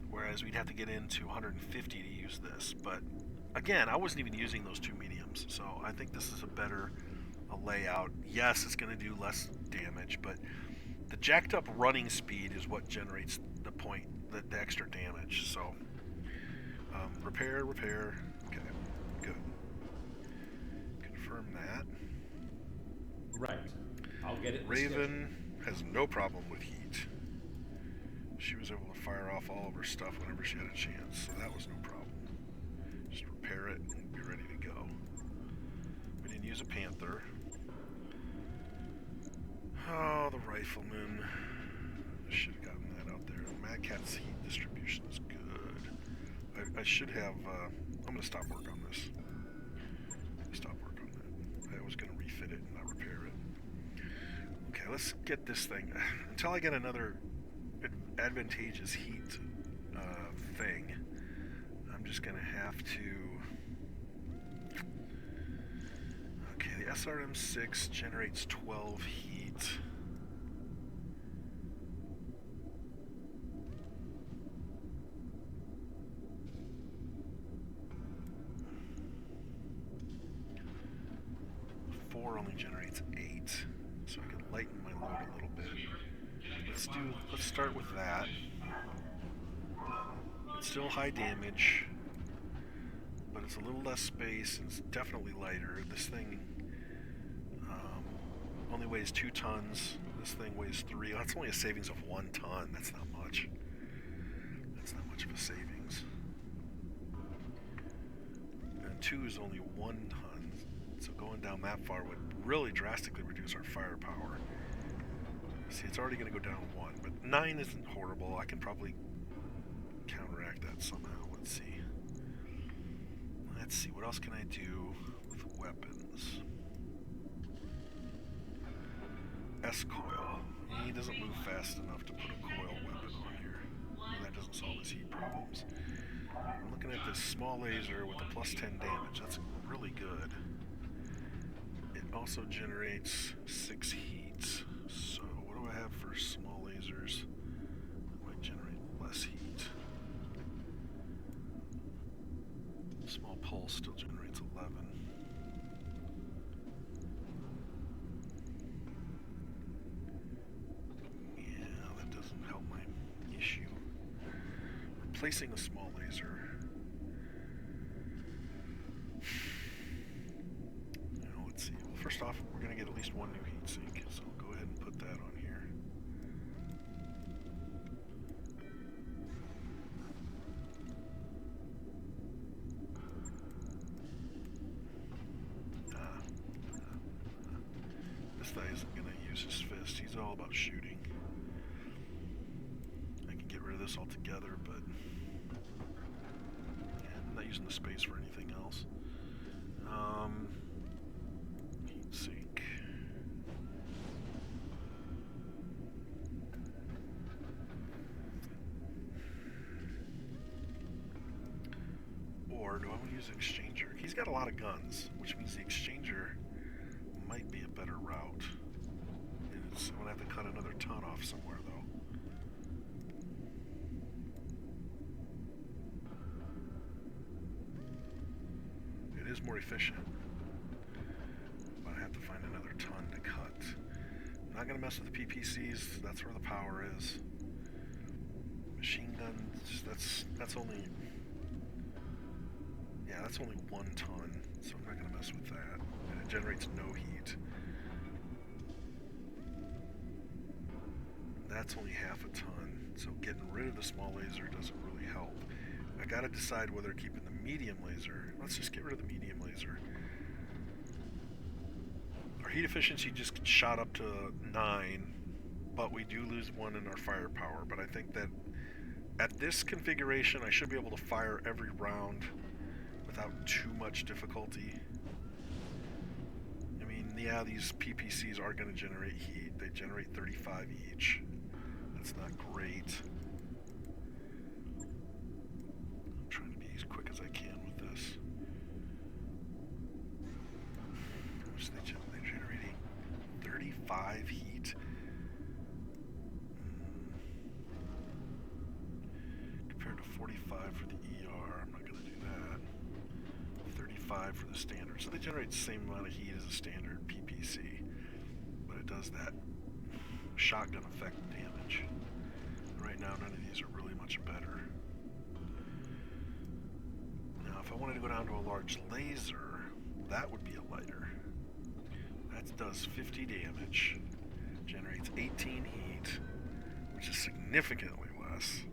whereas we'd have to get into 150 to use this. But, again, I wasn't even using those two mediums, so I think this is a better... a layout. Yes, it's going to do less damage, but the jacked up running speed is what generates the extra damage. So repair. Okay, good. Confirm that. Right. I'll get it. Raven has no problem with heat. She was able to fire off all of her stuff whenever she had a chance, so that was no problem. Just repair it and be ready to go. We didn't use a Panther. Oh, the rifleman. I should have gotten that out there. Mad Cat's heat distribution is good. I should have... I'm going to stop work on this. Stop work on that. I was going to refit it and not repair it. Okay, let's get this thing. Until I get another advantageous heat thing, I'm just going to have to... Okay, the SRM-6 generates 12 heat. Only generates 8, so I can lighten my load a little bit. Let's start with that. It's still high damage, but it's a little less space and it's definitely lighter. This thing only weighs 2 tons. This thing weighs 3. That's only a savings of 1 ton. That's not much. That's not much of a savings. And 2 is only 1 ton. So going down that far would really drastically reduce our firepower. See, it's already going to go down 1, but 9 isn't horrible. I can probably counteract that somehow. Let's see. Let's see, what else can I do with weapons? S-coil. He doesn't move fast enough to put a coil weapon on here. And that doesn't solve his heat problems. I'm looking at this small laser with a plus 10 damage. That's really good. It also generates 6 heat. So what do I have for small lasers? That might generate less heat. Small pulse still generates 11. Yeah, that doesn't help my issue. Replacing a small laser. Now let's see. Well, first off, we're going to get at least one new heatsink, so I'll go ahead and put that on here. This guy isn't going to use his fist. He's all about shooting. I can get rid of this altogether, but yeah, I'm not using the space for anything else. Heat sink. Or do I want to use an exchanger? He's got a lot of guns, which means the exchanger might be a better route. I'm going to have to cut another ton off somewhere, though. It is more efficient, but I have to find another ton to cut. I'm not going to mess with the PPCs. That's where the power is. Machine guns, that's only... Yeah, that's only 1 ton, so I'm not going to mess with that. And it generates no heat. That's only half a ton, so getting rid of the small laser doesn't really help. I gotta decide whether keeping the medium laser. Let's just get rid of the medium laser. Our heat efficiency just shot up to 9, but we do lose 1 in our firepower. But I think that at this configuration, I should be able to fire every round without too much difficulty. I mean, yeah, these PPCs are going to generate heat. They generate 35 each. That's not great. I'm trying to be as quick as I can with this. They're generating 35 heat. Compared to 45 for the ER, I'm not going to do that. 35 for the standard. So they generate the same amount of heat as a standard PPC. But it does that shotgun effect damage. Right now, none of these are really much better. Now, if I wanted to go down to a large laser, that would be a lighter. That does 50 damage, generates 18 heat, which is significantly less.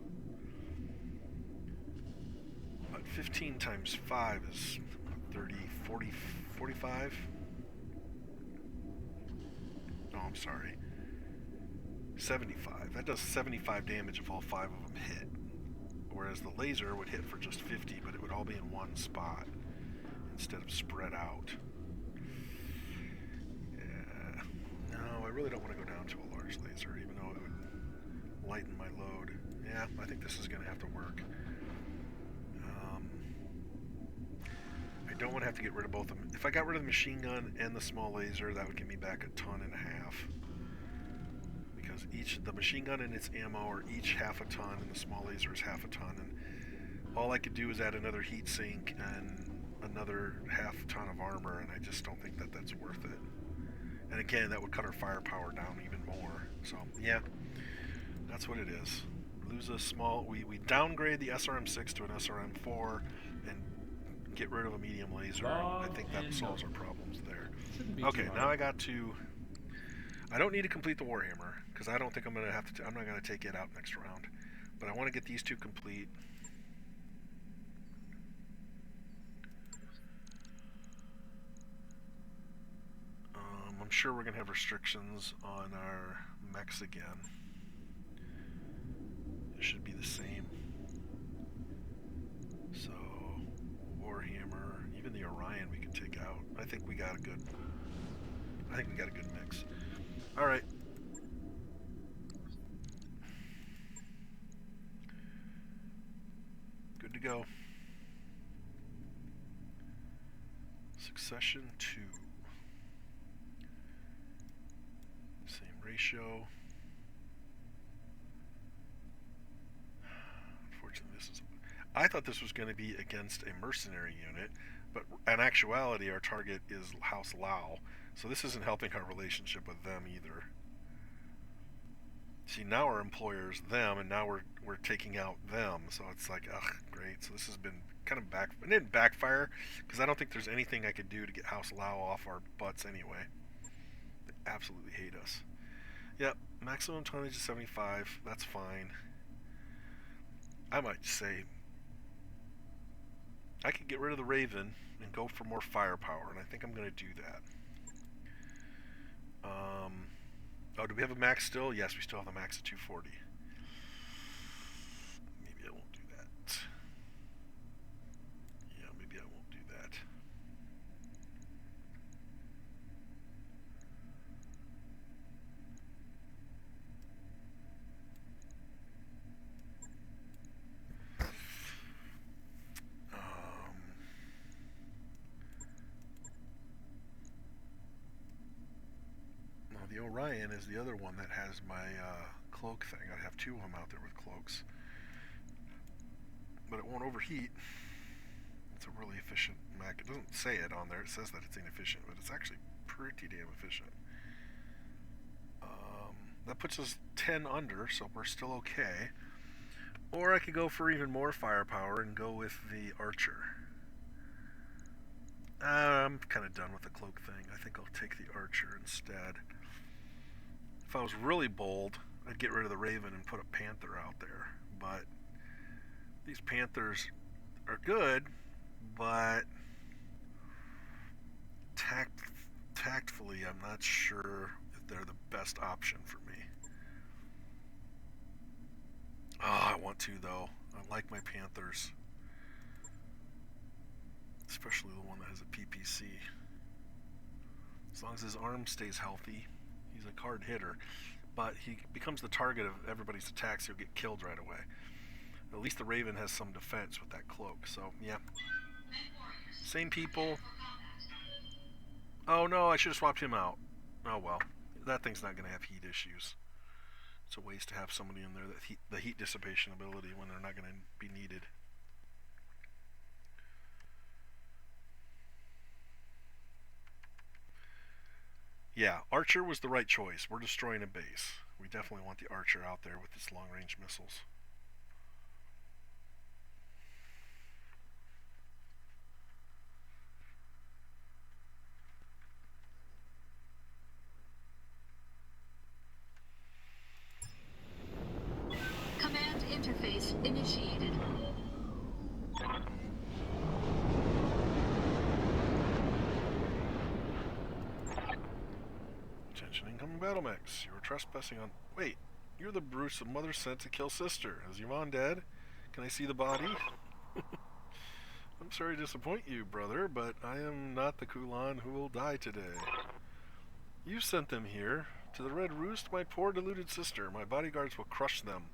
But 15 times 5 is 30, 40, 45? No, I'm sorry. 75. That does 75 damage if all 5 of them hit. Whereas the laser would hit for just 50, but it would all be in one spot instead of spread out. Yeah. No, I really don't want to go down to a large laser, even though it would lighten my load. Yeah, I think this is going to have to work. I don't want to have to get rid of both of them. If I got rid of the machine gun and the small laser, that would give me back 1.5 tons. Because the machine gun and its ammo are each half a ton, and the small laser is half a ton. And all I could do is add another heat sink and another half ton of armor, and I just don't think that that's worth it. And again, that would cut our firepower down even more. So yeah, that's what it is. Lose a small. We downgrade the SRM6 to an SRM4 and get rid of a medium laser. I think that solves our problems there. Okay, now I got to. I don't need to complete the Warhammer because I don't think I'm gonna have to. I'm not gonna take it out next round, but I want to get these 2 complete. I'm sure we're gonna have restrictions on our mechs again. It should be the same. So, Warhammer, even the Orion we can take out. I think we got a good mix. All right. go. Succession 2. Same ratio. Unfortunately, this is... I thought this was going to be against a mercenary unit, but in actuality, our target is House Lao, so this isn't helping our relationship with them either. See, now our employer's them, and now we're taking out them, so it's like, ugh, great. So this has been kind of it didn't backfire, because I don't think there's anything I could do to get House Lao off our butts anyway. They absolutely hate us. Yep, maximum tonnage is 75, that's fine. I might say I could get rid of the Raven and go for more firepower, and I think I'm going to do that. Oh, do we have a max still? Yes, we still have a max of 240. Maybe I won't do that. Yeah, maybe I won't do that. The Orion is the other one that has my cloak thing. I have two of them out there with cloaks. But it won't overheat. It's a really efficient mech. It doesn't say it on there. It says that it's inefficient, but it's actually pretty damn efficient. That puts us 10 under, so we're still okay. Or I could go for even more firepower and go with the Archer. I'm kind of done with the cloak thing. I think I'll take the Archer instead. If I was really bold, I'd get rid of the Raven and put a Panther out there. But these Panthers are good, but tactfully, I'm not sure if they're the best option for me. Oh, I want to, though. I like my Panthers. Especially the one that has a PPC. As long as his arm stays healthy, he's a hard hitter. But he becomes the target of everybody's attacks, he'll get killed right away. At least the Raven has some defense with that cloak, so yeah. Same people. Oh no, I should have swapped him out. Oh well. That thing's not going to have heat issues. It's a waste to have somebody in there that the heat dissipation ability when they're not going to be needed. Yeah, Archer was the right choice. We're destroying a base. We definitely want the Archer out there with its long-range missiles. Command interface initiated. Attention incoming battle mechs. You were trespassing on... Wait, you're the Bruce the mother sent to kill sister. Is your mom dead? Can I see the body? I'm sorry to disappoint you, brother, but I am not the Kulan who will die today. You sent them here. To the Red Roost, my poor deluded sister. My bodyguards will crush them,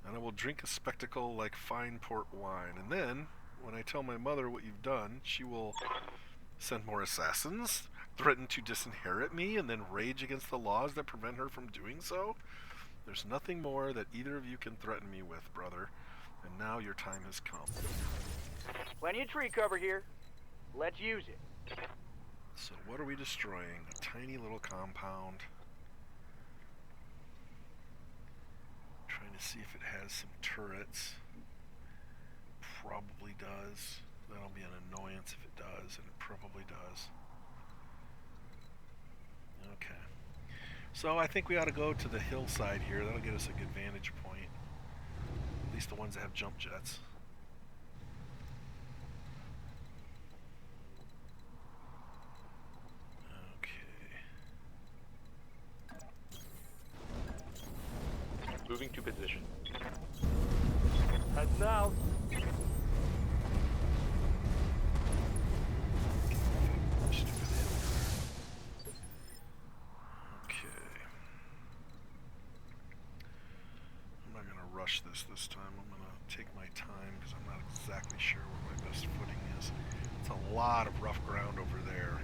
and I will drink a spectacle like fine port wine. And then, when I tell my mother what you've done, she will send more assassins, threaten to disinherit me, and then rage against the laws that prevent her from doing so? There's nothing more that either of you can threaten me with, brother, and now your time has come. Plenty of tree cover here. Let's use it. So what are we destroying? A tiny little compound. Trying to see if it has some turrets. Probably does. That'll be an annoyance if it does, and it probably does. Okay. So I think we ought to go to the hillside here. That'll get us a good vantage point. At least the ones that have jump jets. Moving to position. Heads out. Okay. I'm not going to rush this time. I'm going to take my time because I'm not exactly sure where my best footing is. It's a lot of rough ground over there.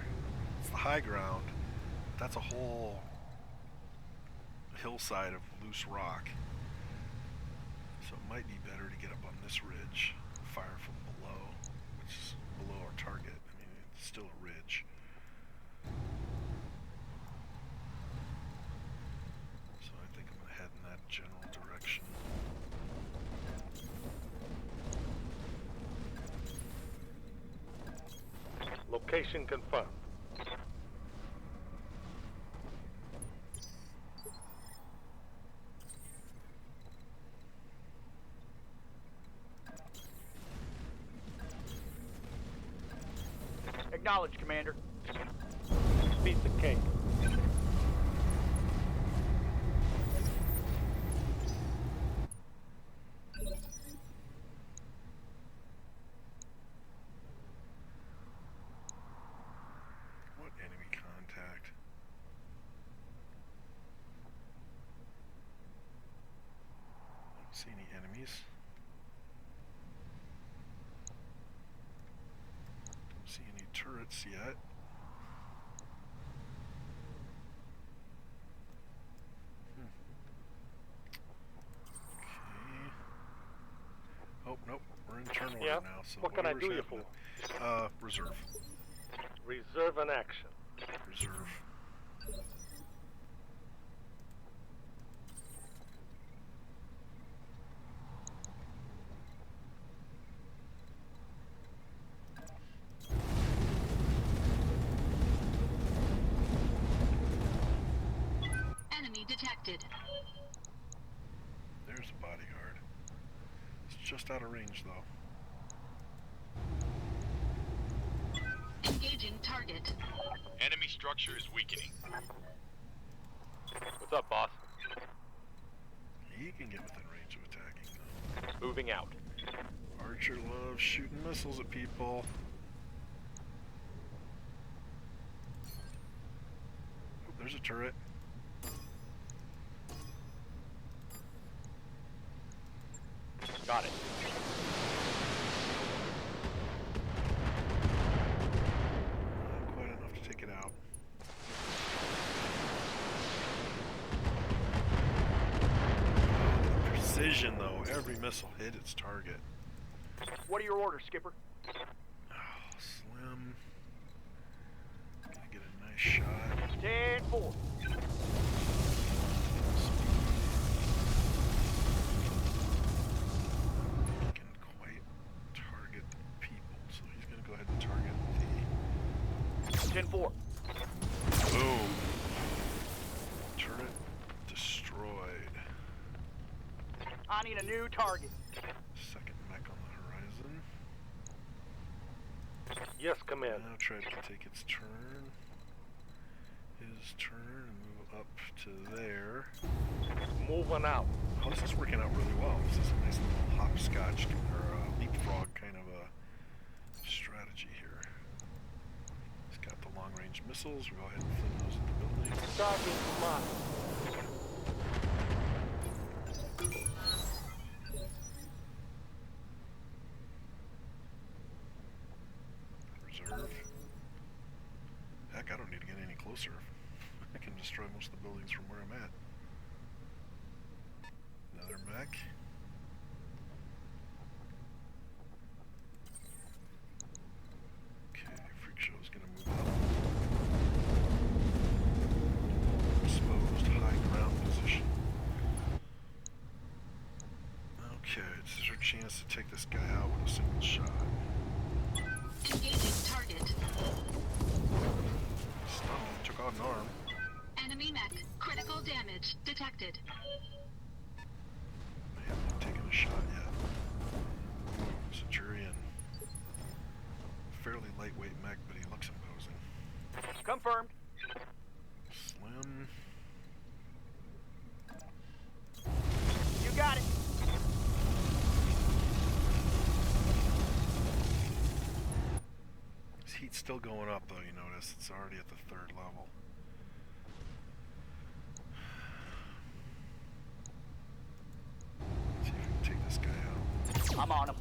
It's the high ground. That's a whole hillside of loose rock. So it might be better to get up on this ridge, fire from below, which is below our target. I mean, it's still a ridge. So I think I'm going to head in that general direction. Location confirmed. Acknowledged, Commander. Piece of cake. What enemy contact? I don't see any enemies. Don't see any turrets yet. Okay. Oh, nope. We're in turn order Yeah? now. So What can I whatever's do you happening- reserve. Reserve an action. Reserve. Enemy detected. There's a bodyguard. It's just out of range, though. Engaging target. Enemy structure is weakening. What's up, boss? He can get within range of attacking, though. Moving out. Archer loves shooting missiles at people. Oh, there's a turret. Got it. Not quite enough to take it out. The precision, though. Every missile hit its target. What are your orders, Skipper? Oh, Slim. Gonna get a nice shot. 10-4. He can quite target the people, so he's gonna go ahead and target the 10-4. boom. Turret destroyed. I need a new target. Second mech on the horizon. Yes, Commander. Now Tread can take its turn. His turn and move up to there. Moving out. Oh, this is working out really well. This is a nice little hopscotch or leapfrog kind of a strategy here. He's got the long-range missiles. We'll go ahead and fling those at the building. Target marked. Reserve. Heck, I don't need to get any closer. I can destroy most of the buildings from where I'm at. Another mech. Okay, Freak Show's gonna move up. Exposed high ground position. Okay, this is our chance to take this guy out with a single shot. Engaging target. Stone took out an arm. Enemy mech. Critical damage detected. I haven't taken a shot yet. Centurion. Fairly lightweight mech, but he looks imposing. Confirmed. Slim. You got it. His heat's still going up, though, you notice. It's already at the 3rd level. See if we can take this guy out. I'm on him.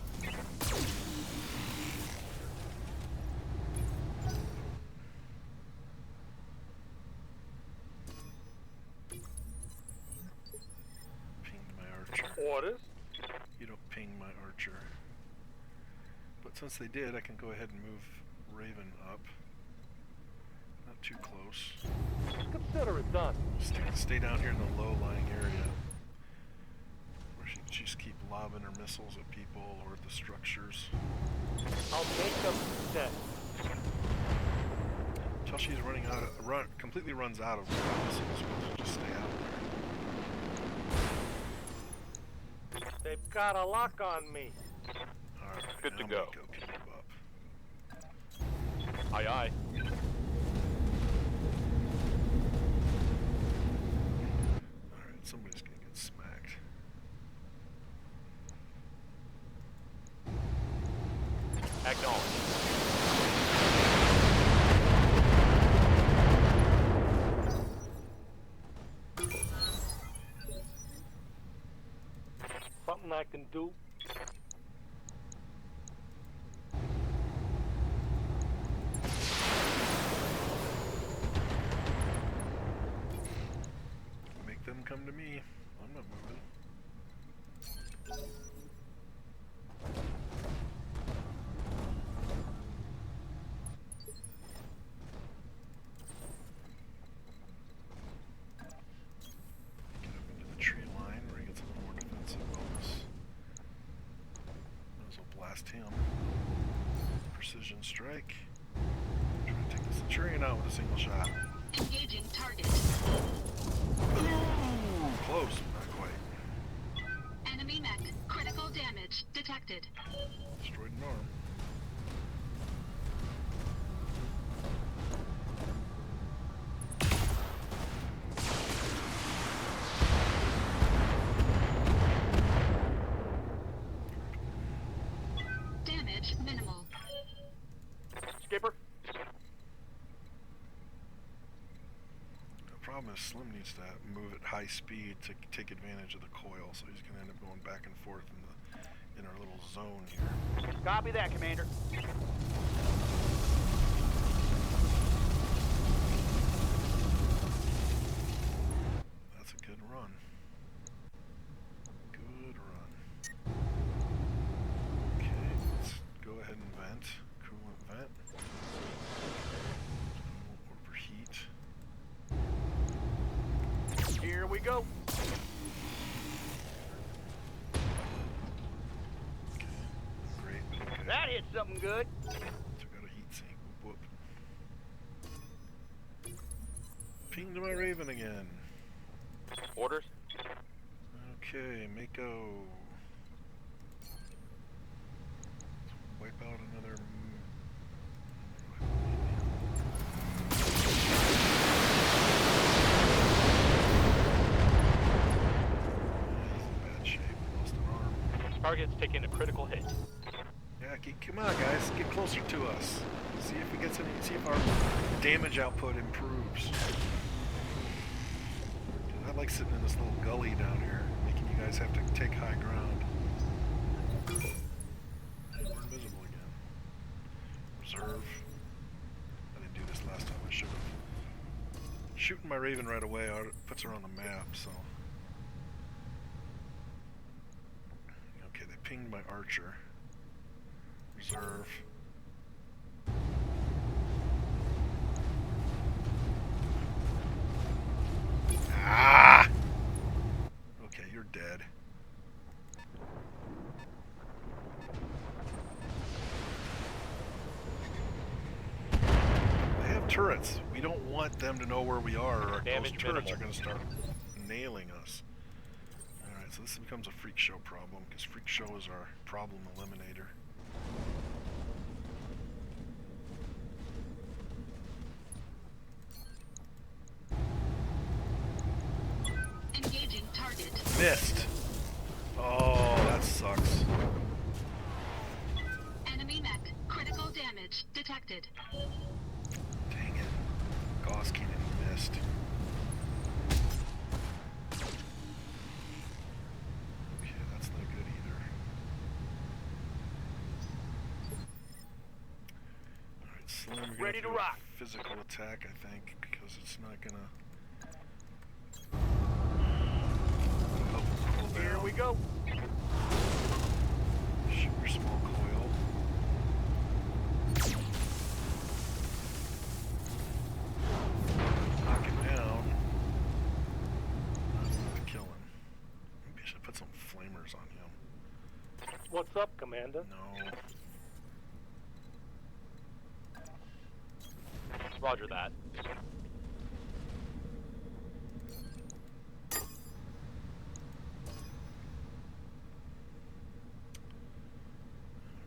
Ping my archer. Orders. You don't ping my archer. But since they did, I can go ahead and move Raven up. Not too close. Consider it done. Stay down here in the low-lying area. Where she can just keep lobbing her missiles at people or at the structures. I'll make them dead. Until she's running out of... completely runs out of missiles, we'll just stay out there. They've got a lock on me. Alright, Good to now go. Miko can move up. Aye, aye. Alright, somebody's gonna get smacked. Acknowledge. Something I can do. Make them come to me. I'm not moving. Get up into the tree line where he gets a little more defensive bonus. Might as well blast him. Precision strike. Try to take the Centurion out with a single shot. Engaging target. Ooh, close, not quite. Enemy mech. Critical damage detected. Destroyed an arm. Damage minimal. Skipper. The problem is Slim needs to move at high speed to take advantage of the coil, so he's going to end up going back and forth in our little zone here. Copy that, Commander. That's a good run. Good run. Okay, let's go ahead and vent. Coolant vent. Overheat. Here we go. Great. Okay. That hit something good. Took out a heat sink. Whoop whoop. Ping to my Raven again. Orders. Okay, Mako. Wipe out another. Bad shape. Lost an arm. Target's taking a critical hit. Yeah, come on, guys, get closer to us. See if it gets any. See if our damage output improves. 'Cause I like sitting in this little gully down here, making you guys have to take high ground. We're invisible again. Reserve. I didn't do this last time. I should have. Shooting my Raven right away puts her on the map. So. Okay, they pinged my archer. Reserve. Ah! Okay, you're dead. They have turrets. We don't want them to know where we are, or those Damage turrets minimal. are going to start nailing us. Alright, so this becomes a freak show problem, because freak show is our problem eliminator. Engaging target. Missed. Oh, that sucks. Enemy mech. Critical damage detected. Dang it. Gauss Cannon missed. Okay, that's not good either. So then we're gonna Ready have to do a rock. physical attack, I think, because it's not gonna help cool down. Here we go. Shoot your small coil. Knock him down. Not enough to kill him. Maybe I should put some flamers on him. What's up, Commander? No. Roger that.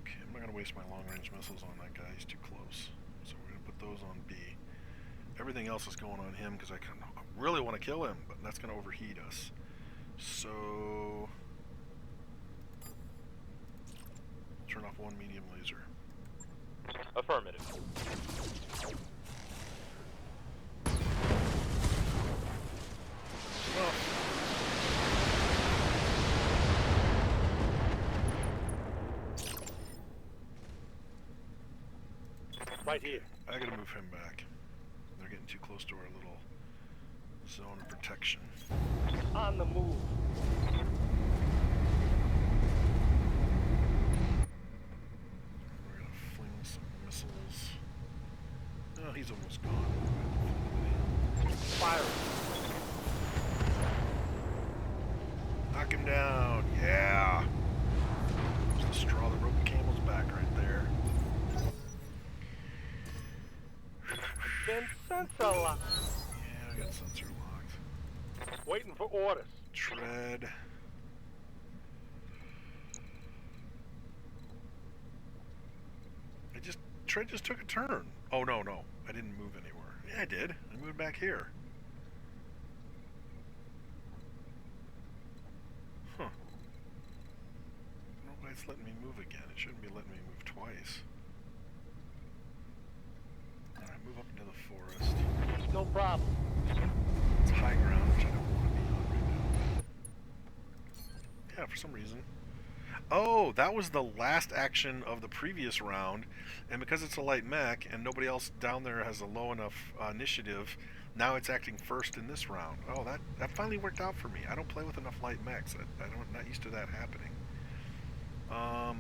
Okay, I'm not gonna waste my long-range missiles on that guy. He's too close. So we're gonna put those on B. Everything else is going on him because I really want to kill him, but that's gonna overheat us. So turn off one medium laser. Affirmative. Right here. I gotta move him back. They're getting too close to our little zone of protection. On the move. We're gonna fling some missiles. Oh, he's almost gone. Fire. Knock him down. Yeah. There's the straw that broke the camel's back right there. Been sensor locked. Yeah, I got sensor locked. Waiting for orders. Tread. Tread just took a turn. Oh, no. I didn't move anywhere. Yeah, I did. I moved back here. Huh. I don't know why it's letting me move again. It shouldn't be letting me move twice. Alright, move up into the forest. No problem. It's high ground, which I don't want to be on right now. Yeah, for some reason. Oh, that was the last action of the previous round, and because it's a light mech and nobody else down there has a low enough initiative, now it's acting first in this round. Oh, that finally worked out for me. I don't play with enough light mechs. I'm not used to that happening. Well,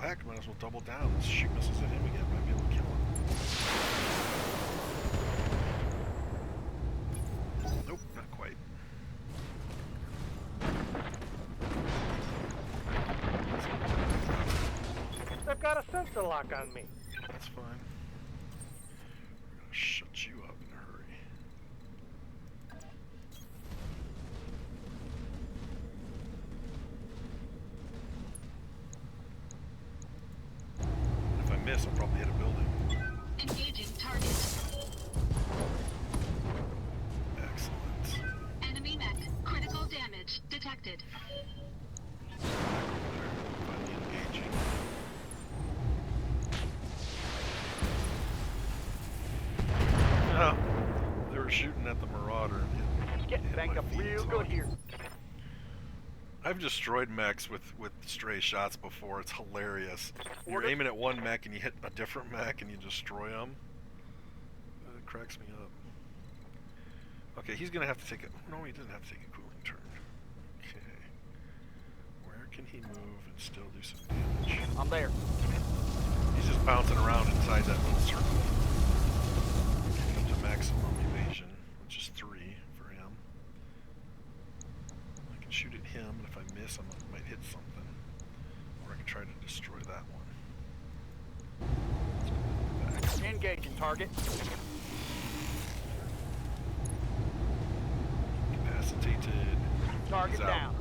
heck, might as well double down. Let's shoot missiles at him again. Might be able to kill him. Nope, not quite. They've got a sensor lock on me. That's fine. We're gonna shut you up in a hurry. If I miss, I'll probably hit a building. Engaging target. Excellent. Enemy mech. Critical damage detected. Finally engaging. Oh, they were shooting at the Marauder and Getting hit banged my up feet real so- good here. I've destroyed mechs with stray shots before. It's hilarious. You're Order. aiming at one mech and you hit a different mech and you destroy them. It cracks me up. Okay, he's gonna have to take a... No, he doesn't have to take a cooling turn. Okay. Where can he move and still do some damage? I'm there. He's just bouncing around inside that little circle. Getting up to maximum evasion, which is 3 for him. I can shoot at him, and if I miss, I might hit something. Or I can try to destroy that one. Let's go back. Engaging target. Incapacitated. Target He's out. down.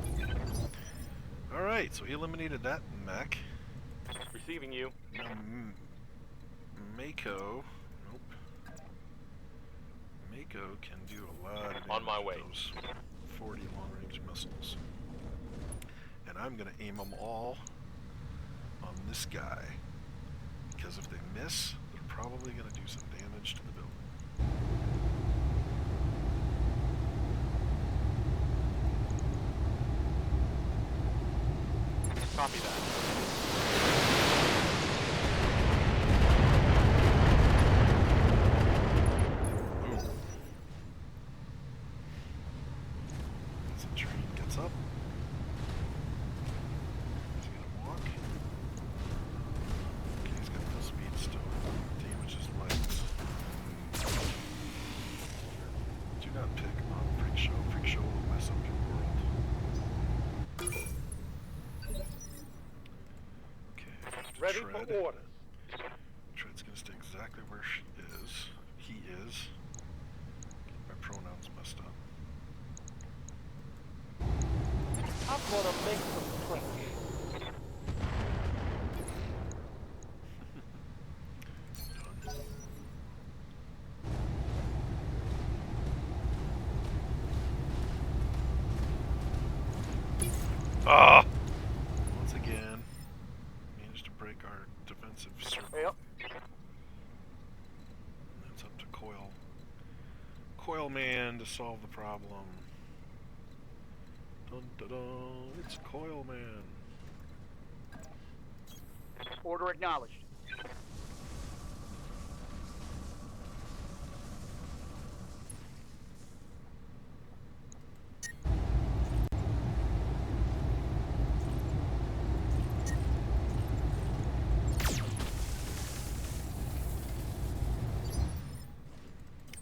Alright, so he eliminated that mech. Receiving you. Now, Mako. Nope. Mako can do a lot of damage On my with way. those 40 long-range missiles. And I'm going to aim them all on this guy. Because if they miss, they're probably going to do some damage to the building. Copy that. What's up? Is he gonna walk? Okay, he's got full speed still. Damage his legs. Do not pick on Freak Show. Freak Show will mess up your world. Okay, Ready Tread. for orders. Tread's gonna stay exactly where she is. He is. Get my pronouns messed up. I'm gonna make some French. Done. Ah! Once again, managed to break our defensive circle. Yep. It's up to Coil Man to solve the problem. Dun dun dun! It's Coil Man. Order acknowledged.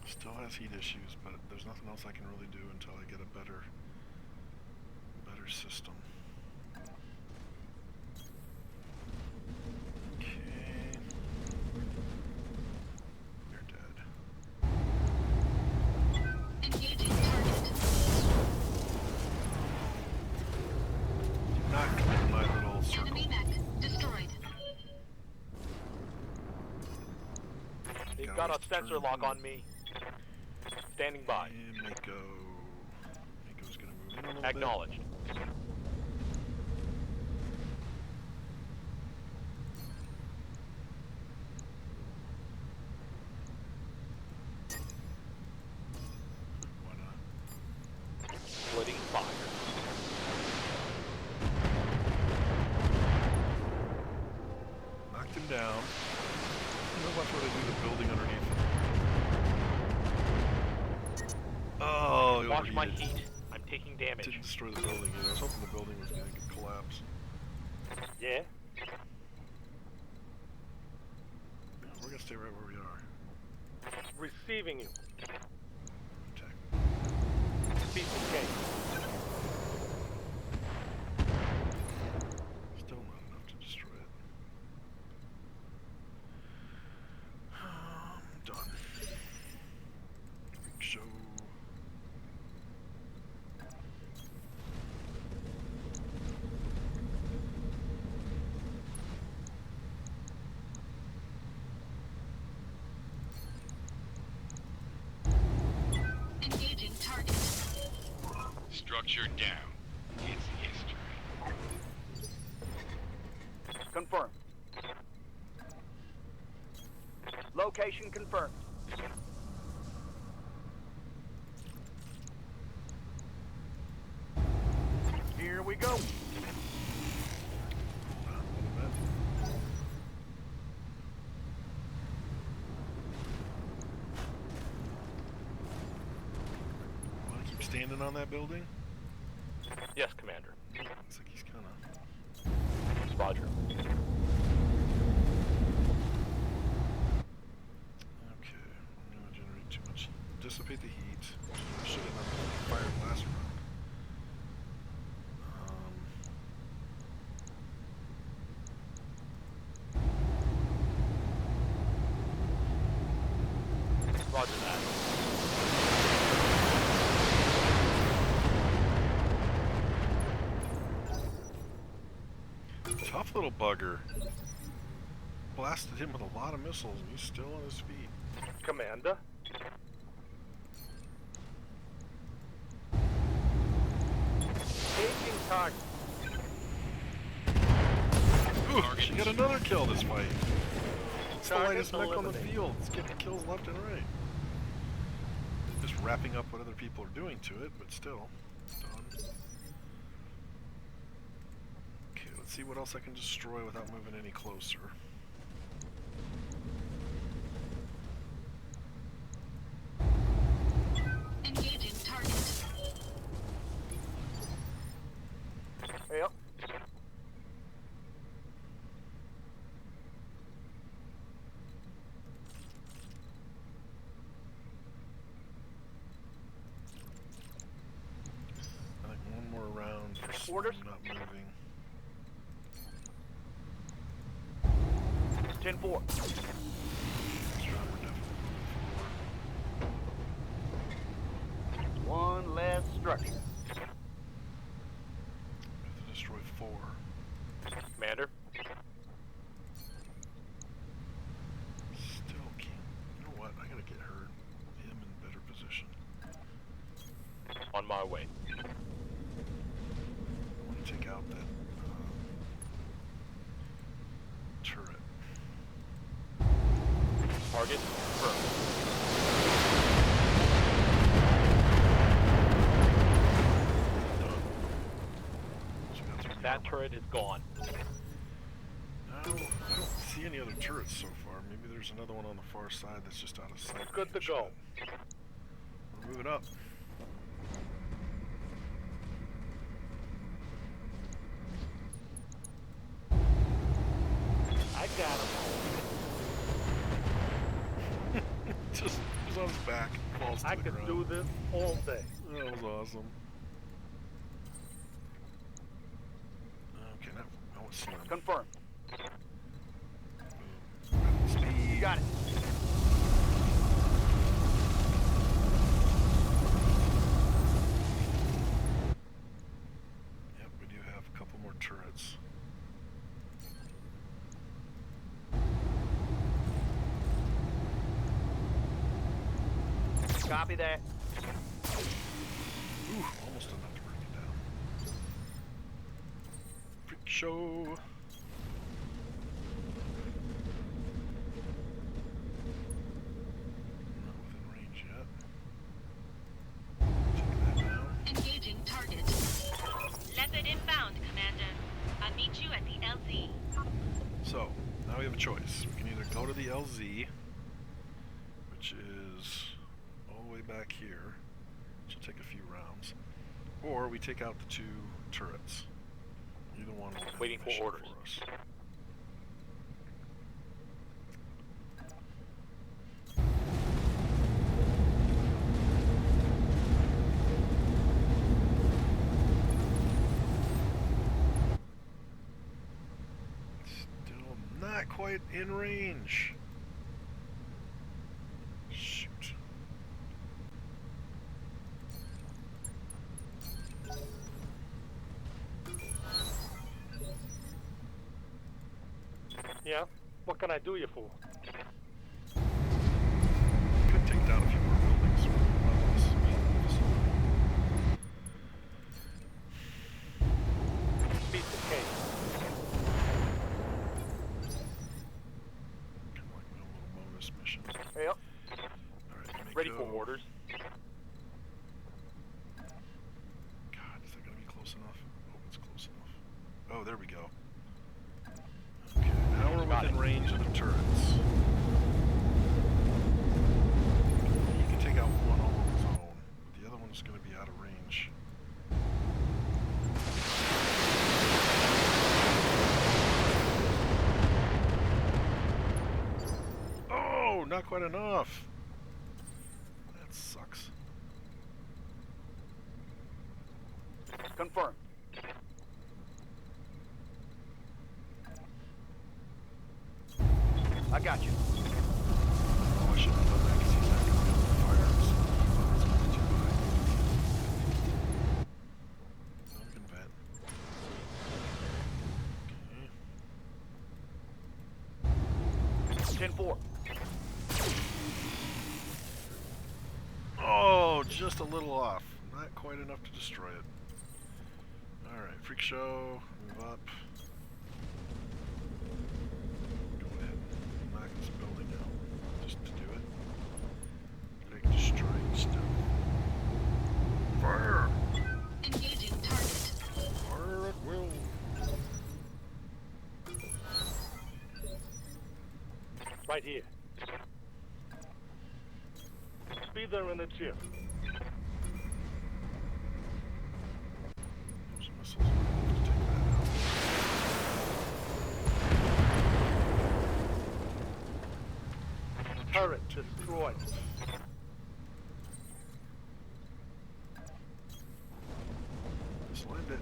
Still has heat issues, but there's nothing else I can really do until I get a better system. Okay. You're dead. Engaging target. Do not come in my little circle. Enemy mech destroyed. They've Gotta got a always turn sensor lock blue. on me. Standing by. And Mako's gonna move in a little Acknowledged. bit. Why not? Splitting fire. Knocked him down. Not much what I do the building underneath. Oh, he Watch my overheated. heat. I'm taking damage. Didn't destroy the building yet. I was hoping the building was going to collapse. Yeah? No, we're going to stay right where we are. Receiving you. Attack. Piece of cake. Still not enough to destroy it. Done. Freak Show. Engaging target. Structure down. It's history. Confirmed. Location confirmed. Here we go. Want to keep standing on that building? Yes, Commander. Looks like he's kind of. Roger. Okay. I'm going to generate too much heat. Dissipate the heat. I should have done fired last round. Roger that. Tough little bugger. Blasted him with a lot of missiles and he's still on his feet. Commander? Engaging target. Ooh, she got another kill this fight. It's the Target lightest mech on the eliminated. field. It's getting kills left and right. Just wrapping up what other people are doing to it, but still. Done. Okay, let's see what else I can destroy without moving any closer. Engaging target. Orders? I'm not moving. 10-4. We're definitely moving One less structure. forward. We have to destroy 4. Commander. Still can't. You know what? I gotta get him in better position. On my way. I want to take out that turret. Target confirmed. Done. So we got 3 That armor. turret is gone. No, I don't see any other turrets so far. Maybe there's another one on the far side that's just out of sight. Good to range, go. but we're moving up. I got him. Just was on his back, falls to I the could ground. do this all day. That was awesome. Okay, now it's slim. Confirmed. Boom. Speed. Got it. Yep, we do have a couple more turrets. Copy that. Ooh, almost enough to bring it down. Freak show. Not within range yet. Take that down. Engaging target. Leopard inbound, Commander. I'll meet you at the LZ. So, now we have a choice. We can either go to the LZ, which is all the way back here, which will take a few rounds, or we take out the 2 turrets. Either one will end the Waiting for mission orders. us. Still not quite in range. Shoot. Yeah? What can I do you for? Could take down a few more buildings around this facility. Piece of cake. Kind of like my own little bonus mission. Yep. Alright, make Ready go. for orders. God, is that gonna be close enough? Oh, it's close enough. Oh, there we go. Okay, now we're Got within it. range of the turrets. He can take out one all on his own, but the other one's gonna be out of range. Oh, not quite enough. That sucks. Confirmed. I got you. Oh, I shouldn't have done that because he's not going to be able to fire. So it's going to be too high. No, we can vent. Okay. 10-4. Oh, just a little off. Not quite enough to destroy it. Alright, freak show. Move up. Go ahead and knock this building out. Just to do it. Like destroying stuff. Fire! Engaging target. Fire at will. Right here. Be there in the chip. Those missiles are enough to take that out. Turret destroyed. Just land it.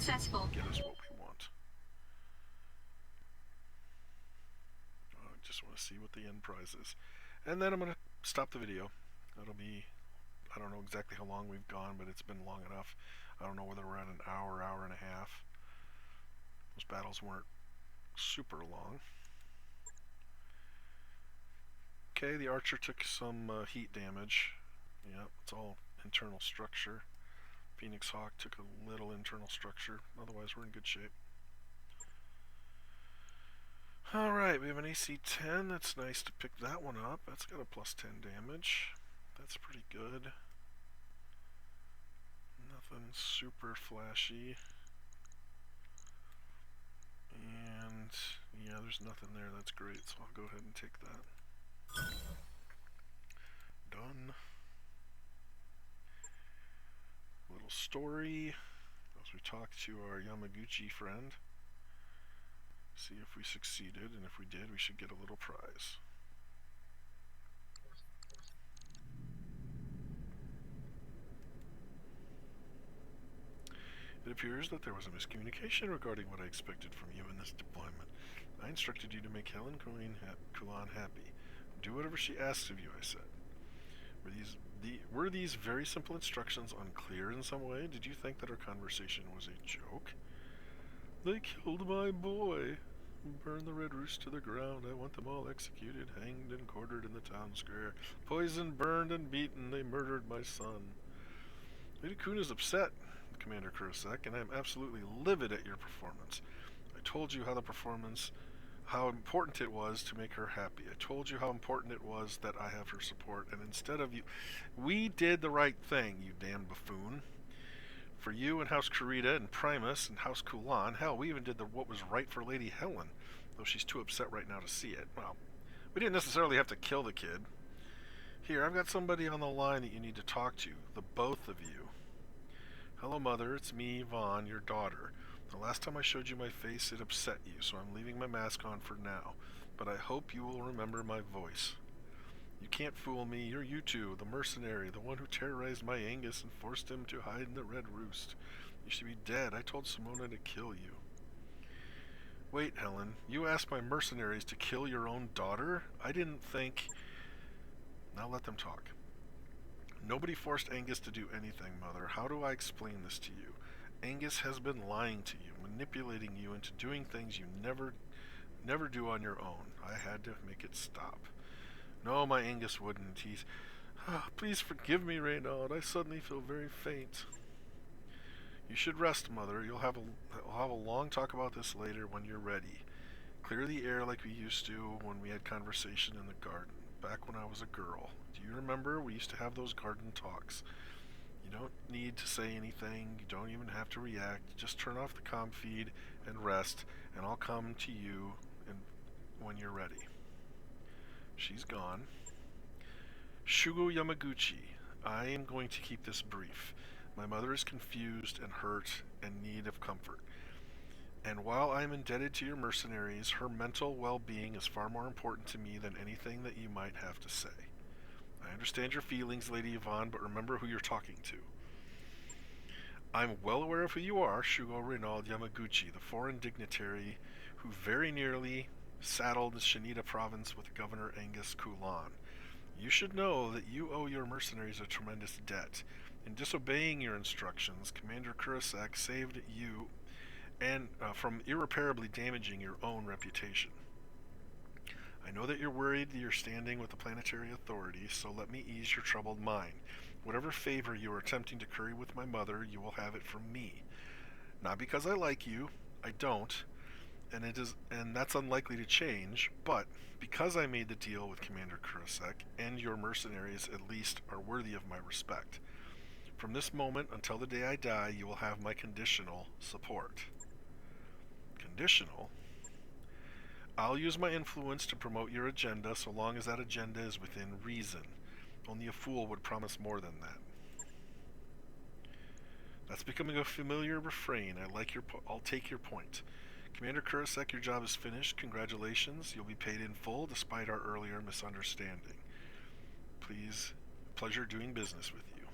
successful. get us what we want. I just want to see what the end prize is. And then I'm going to stop the video. That'll be, I don't know exactly how long we've gone, but it's been long enough. I don't know whether we're at an hour, hour and a half. Those battles weren't super long. Okay, the archer took some heat damage. Yeah, it's all internal structure. Phoenix Hawk took a little internal structure. Otherwise, we're in good shape. Alright, we have an AC 10. That's nice to pick that one up. That's got a plus 10 damage. That's pretty good. Nothing super flashy. And yeah, there's nothing there. That's great, so I'll go ahead and take that. Done. Little story as we talk to our Yamaguchi friend. See if we succeeded, and if we did, we should get a little prize. It appears that there was a miscommunication regarding what I expected from you in this deployment. I instructed you to make Helen Kulan happy. Do whatever she asks of you, I said. Were these very simple instructions unclear in some way? Did you think that our conversation was a joke? They killed my boy. Burn the Red Roost to the ground. I want them all executed, hanged, and quartered in the town square. Poisoned, burned, and beaten. They murdered my son. Lady Kun is upset, Commander Kurosek, and I am absolutely livid at your performance. I told you how important it was to make her happy. I told you how important it was that I have her support, and instead of you... We did the right thing, you damn buffoon. For you and House Kurita and Primus and House Kulan, hell, we even did what was right for Lady Helen, though she's too upset right now to see it. Well, we didn't necessarily have to kill the kid. Here, I've got somebody on the line that you need to talk to, the both of you. Hello, Mother, it's me, Vaughn, your daughter. The last time I showed you my face, it upset you, so I'm leaving my mask on for now. But I hope you will remember my voice. You can't fool me. You're you two, the mercenary, the one who terrorized my Angus and forced him to hide in the Red Roost. You should be dead. I told Simona to kill you. Wait, Helen. You asked my mercenaries to kill your own daughter? I didn't think... Now let them talk. Nobody forced Angus to do anything, Mother. How do I explain this to you? Angus has been lying to you, manipulating you into doing things you never do on your own. I had to make it stop. No, my Angus wouldn't. He's... please forgive me, Reynald. I suddenly feel very faint. You should rest, Mother. We'll have a long talk about this later when you're ready. Clear the air like we used to when we had conversation in the garden, back when I was a girl. Do you remember? We used to have those garden talks. You don't need to say anything. You don't even have to react. Just turn off the comm feed and rest, and I'll come to you when you're ready. She's gone. Shugo Yamaguchi, I am going to keep this brief. My mother is confused and hurt and in need of comfort. And while I am indebted to your mercenaries, her mental well-being is far more important to me than anything that you might have to say. I understand your feelings, Lady Yvonne, but remember who you're talking to. I'm well aware of who you are, Shugo Reynald Yamaguchi, the foreign dignitary who very nearly saddled the Shinida province with Governor Angus Kulan. You should know that you owe your mercenaries a tremendous debt. In disobeying your instructions, Commander Kurosek saved you and from irreparably damaging your own reputation. I know that you're worried that you're standing with the planetary authorities, so let me ease your troubled mind. Whatever favor you are attempting to curry with my mother, you will have it from me. Not because I like you, I don't, and that's unlikely to change, but because I made the deal with Commander Kurosek, and your mercenaries at least are worthy of my respect. From this moment until the day I die, you will have my conditional support. Conditional? I'll use my influence to promote your agenda so long as that agenda is within reason. Only a fool would promise more than that. That's becoming a familiar refrain. I'll take your point. Commander Kurosek, your job is finished. Congratulations. You'll be paid in full despite our earlier misunderstanding. Please, pleasure doing business with you.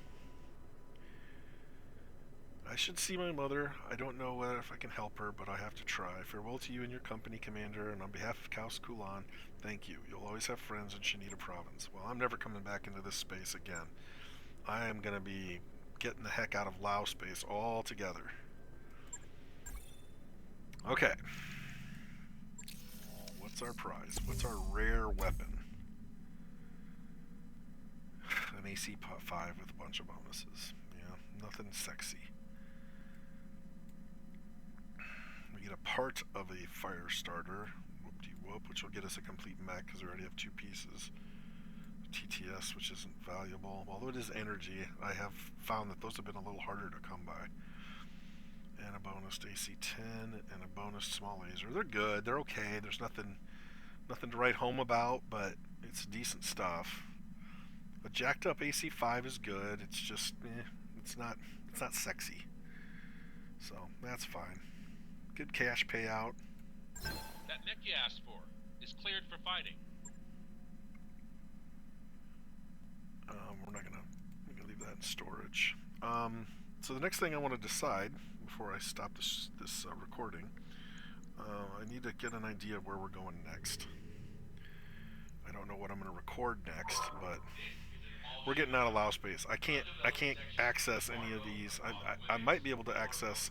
I should see my mother. I don't know if I can help her, but I have to try. Farewell to you and your company, Commander, and on behalf of Kaus Kulan, thank you. You'll always have friends in Shanita Province. Well, I'm never coming back into this space again. I am going to be getting the heck out of Lao space altogether. Okay. What's our prize? What's our rare weapon? An AC-5 with a bunch of bonuses. Yeah, nothing sexy. We get a part of a fire starter, whoop-de-whoop, which will get us a complete mech because we already have 2 pieces. TTS, which isn't valuable. Although it is energy, I have found that those have been a little harder to come by. And a bonus to AC-10 and a bonus to small laser. They're good. They're okay. There's nothing to write home about, but it's decent stuff. A jacked up AC-5 is good. It's just, it's not sexy. So that's fine. Good cash payout. That mech you asked for is cleared for fighting. We're not gonna leave that in storage. So the next thing I want to decide before I stop this recording, I need to get an idea of where we're going next. I don't know what I'm going to record next, but we're getting out of Lao space. I can't access any of these. I might be able to access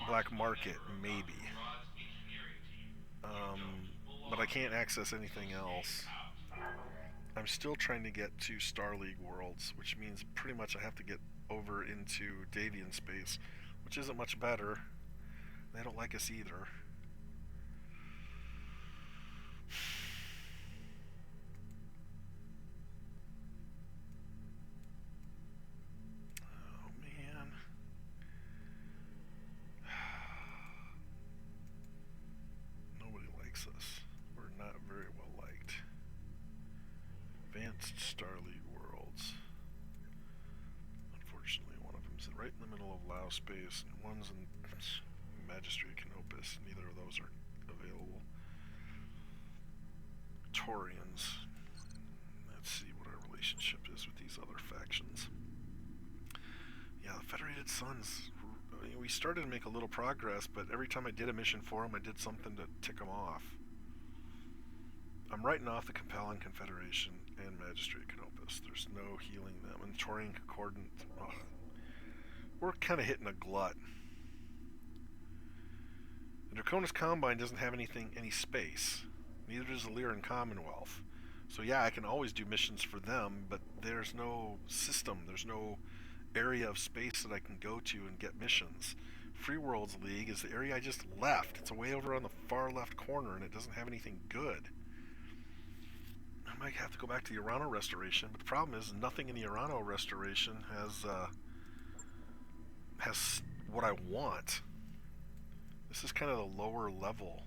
Black Market, maybe, but I can't access anything else. I'm still trying to get to Star League worlds, which means pretty much I have to get over into Davian space, which isn't much better. They don't like us either. Oh man. Nobody likes us. We're not very well liked. Advanced Star League worlds. Unfortunately, one of them's right in the middle of Lao space, and one's in Magistrate Canopus. Neither of those are available. Taurians. Let's see what our relationship is with these other factions. Yeah, the Federated Suns. I mean, we started to make a little progress, but every time I did a mission for them, I did something to tick them off. I'm writing off the Compelling Confederation and Magistrate Canopus. There's no healing them. And Taurian Concordant, ugh. We're kind of hitting a glut. The Draconis Combine doesn't have any space. Neither does the Lyran Commonwealth. So yeah, I can always do missions for them, but there's no system. There's no area of space that I can go to and get missions. Free Worlds League is the area I just left. It's way over on the far left corner, and it doesn't have anything good. I might have to go back to the Urano Restoration, but the problem is nothing in the Urano Restoration has what I want. This is kind of the lower level.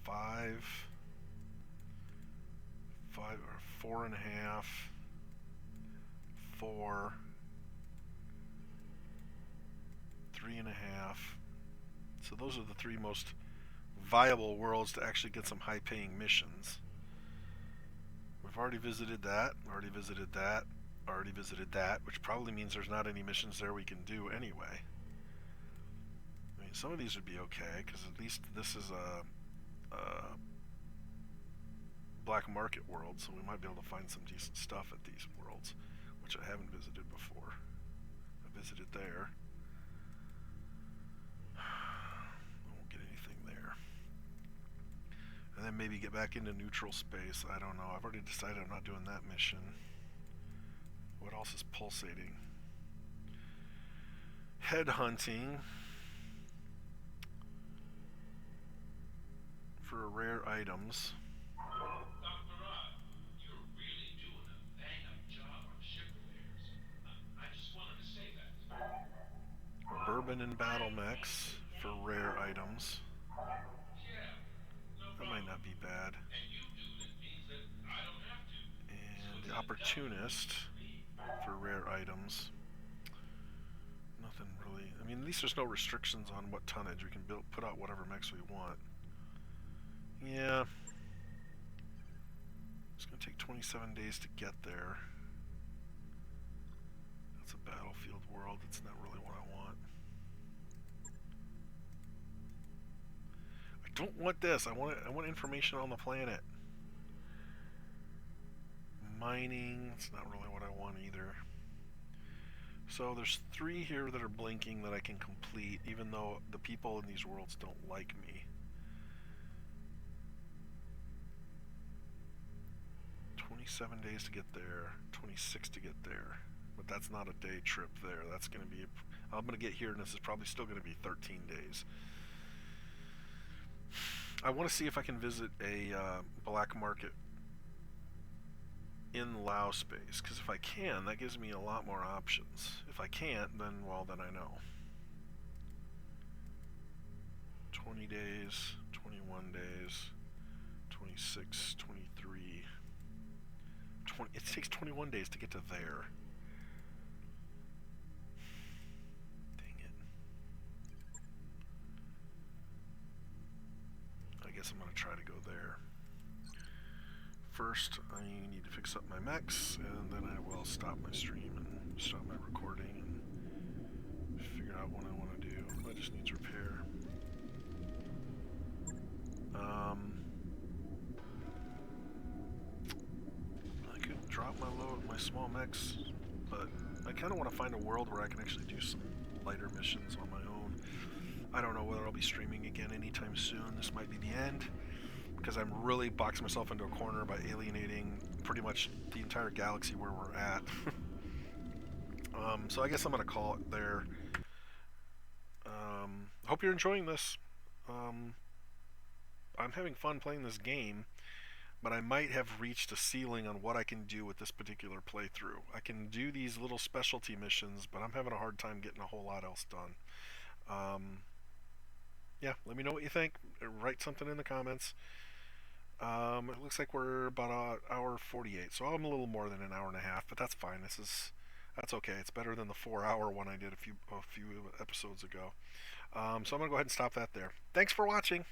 4.5, 4, 3.5. So those are the 3 most viable worlds to actually get some high-paying missions. We've already visited that, already visited that, already visited that, which probably means there's not any missions there we can do anyway. I mean, some of these would be okay, because at least this is a black market world, so we might be able to find some decent stuff at these worlds, which I haven't visited before. I visited there. I won't get anything there. And then maybe get back into neutral space. I don't know. I've already decided I'm not doing that mission. What else is pulsating? Headhunting for rare items. Dr. Rod, you're really doing a bang-up job on ship repairs. I just wanted to say that. Bourbon and battle mechs for rare items. Yeah, no That problem. might not be bad. And you doing it means that I don't have to. And the opportunist for rare items. Nothing really. I mean, at least there's no restrictions on what tonnage. We can put out whatever mechs we want. Yeah. It's going to take 27 days to get there. It's a battlefield world. It's not really what I want. I don't want this. I want information on the planet. Mining. It's not really what I want either. So there's 3 here that are blinking that I can complete, even though the people in these worlds don't like me. 27 days to get there, 26 to get there. But that's not a day trip there. That's going to be... I'm going to get here, and this is probably still going to be 13 days. I want to see if I can visit a black market in Lao space, because if I can, that gives me a lot more options. If I can't, then, well, then I know. 20 days, 21 days, 26, 23... it takes 21 days to get to there. Dang it. I guess I'm going to try to go there. First, I need to fix up my mechs, and then I will stop my stream and stop my recording and figure out what I want to do. That just needs repair. I could drop my small mechs, but I kind of want to find a world where I can actually do some lighter missions on my own. I don't know whether I'll be streaming again anytime soon. This might be the end, because I'm really boxing myself into a corner by alienating pretty much the entire galaxy where we're at. So I guess I'm going to call it there. Hope you're enjoying this. I'm having fun playing this game, but I might have reached a ceiling on what I can do with this particular playthrough. I can do these little specialty missions, but I'm having a hard time getting a whole lot else done. Yeah, let me know what you think. Write something in the comments. It looks like we're about an hour 48, so I'm a little more than an hour and a half, but that's fine. That's okay. It's better than the 4-hour one I did a few episodes ago. So I'm gonna go ahead and stop that there. Thanks for watching.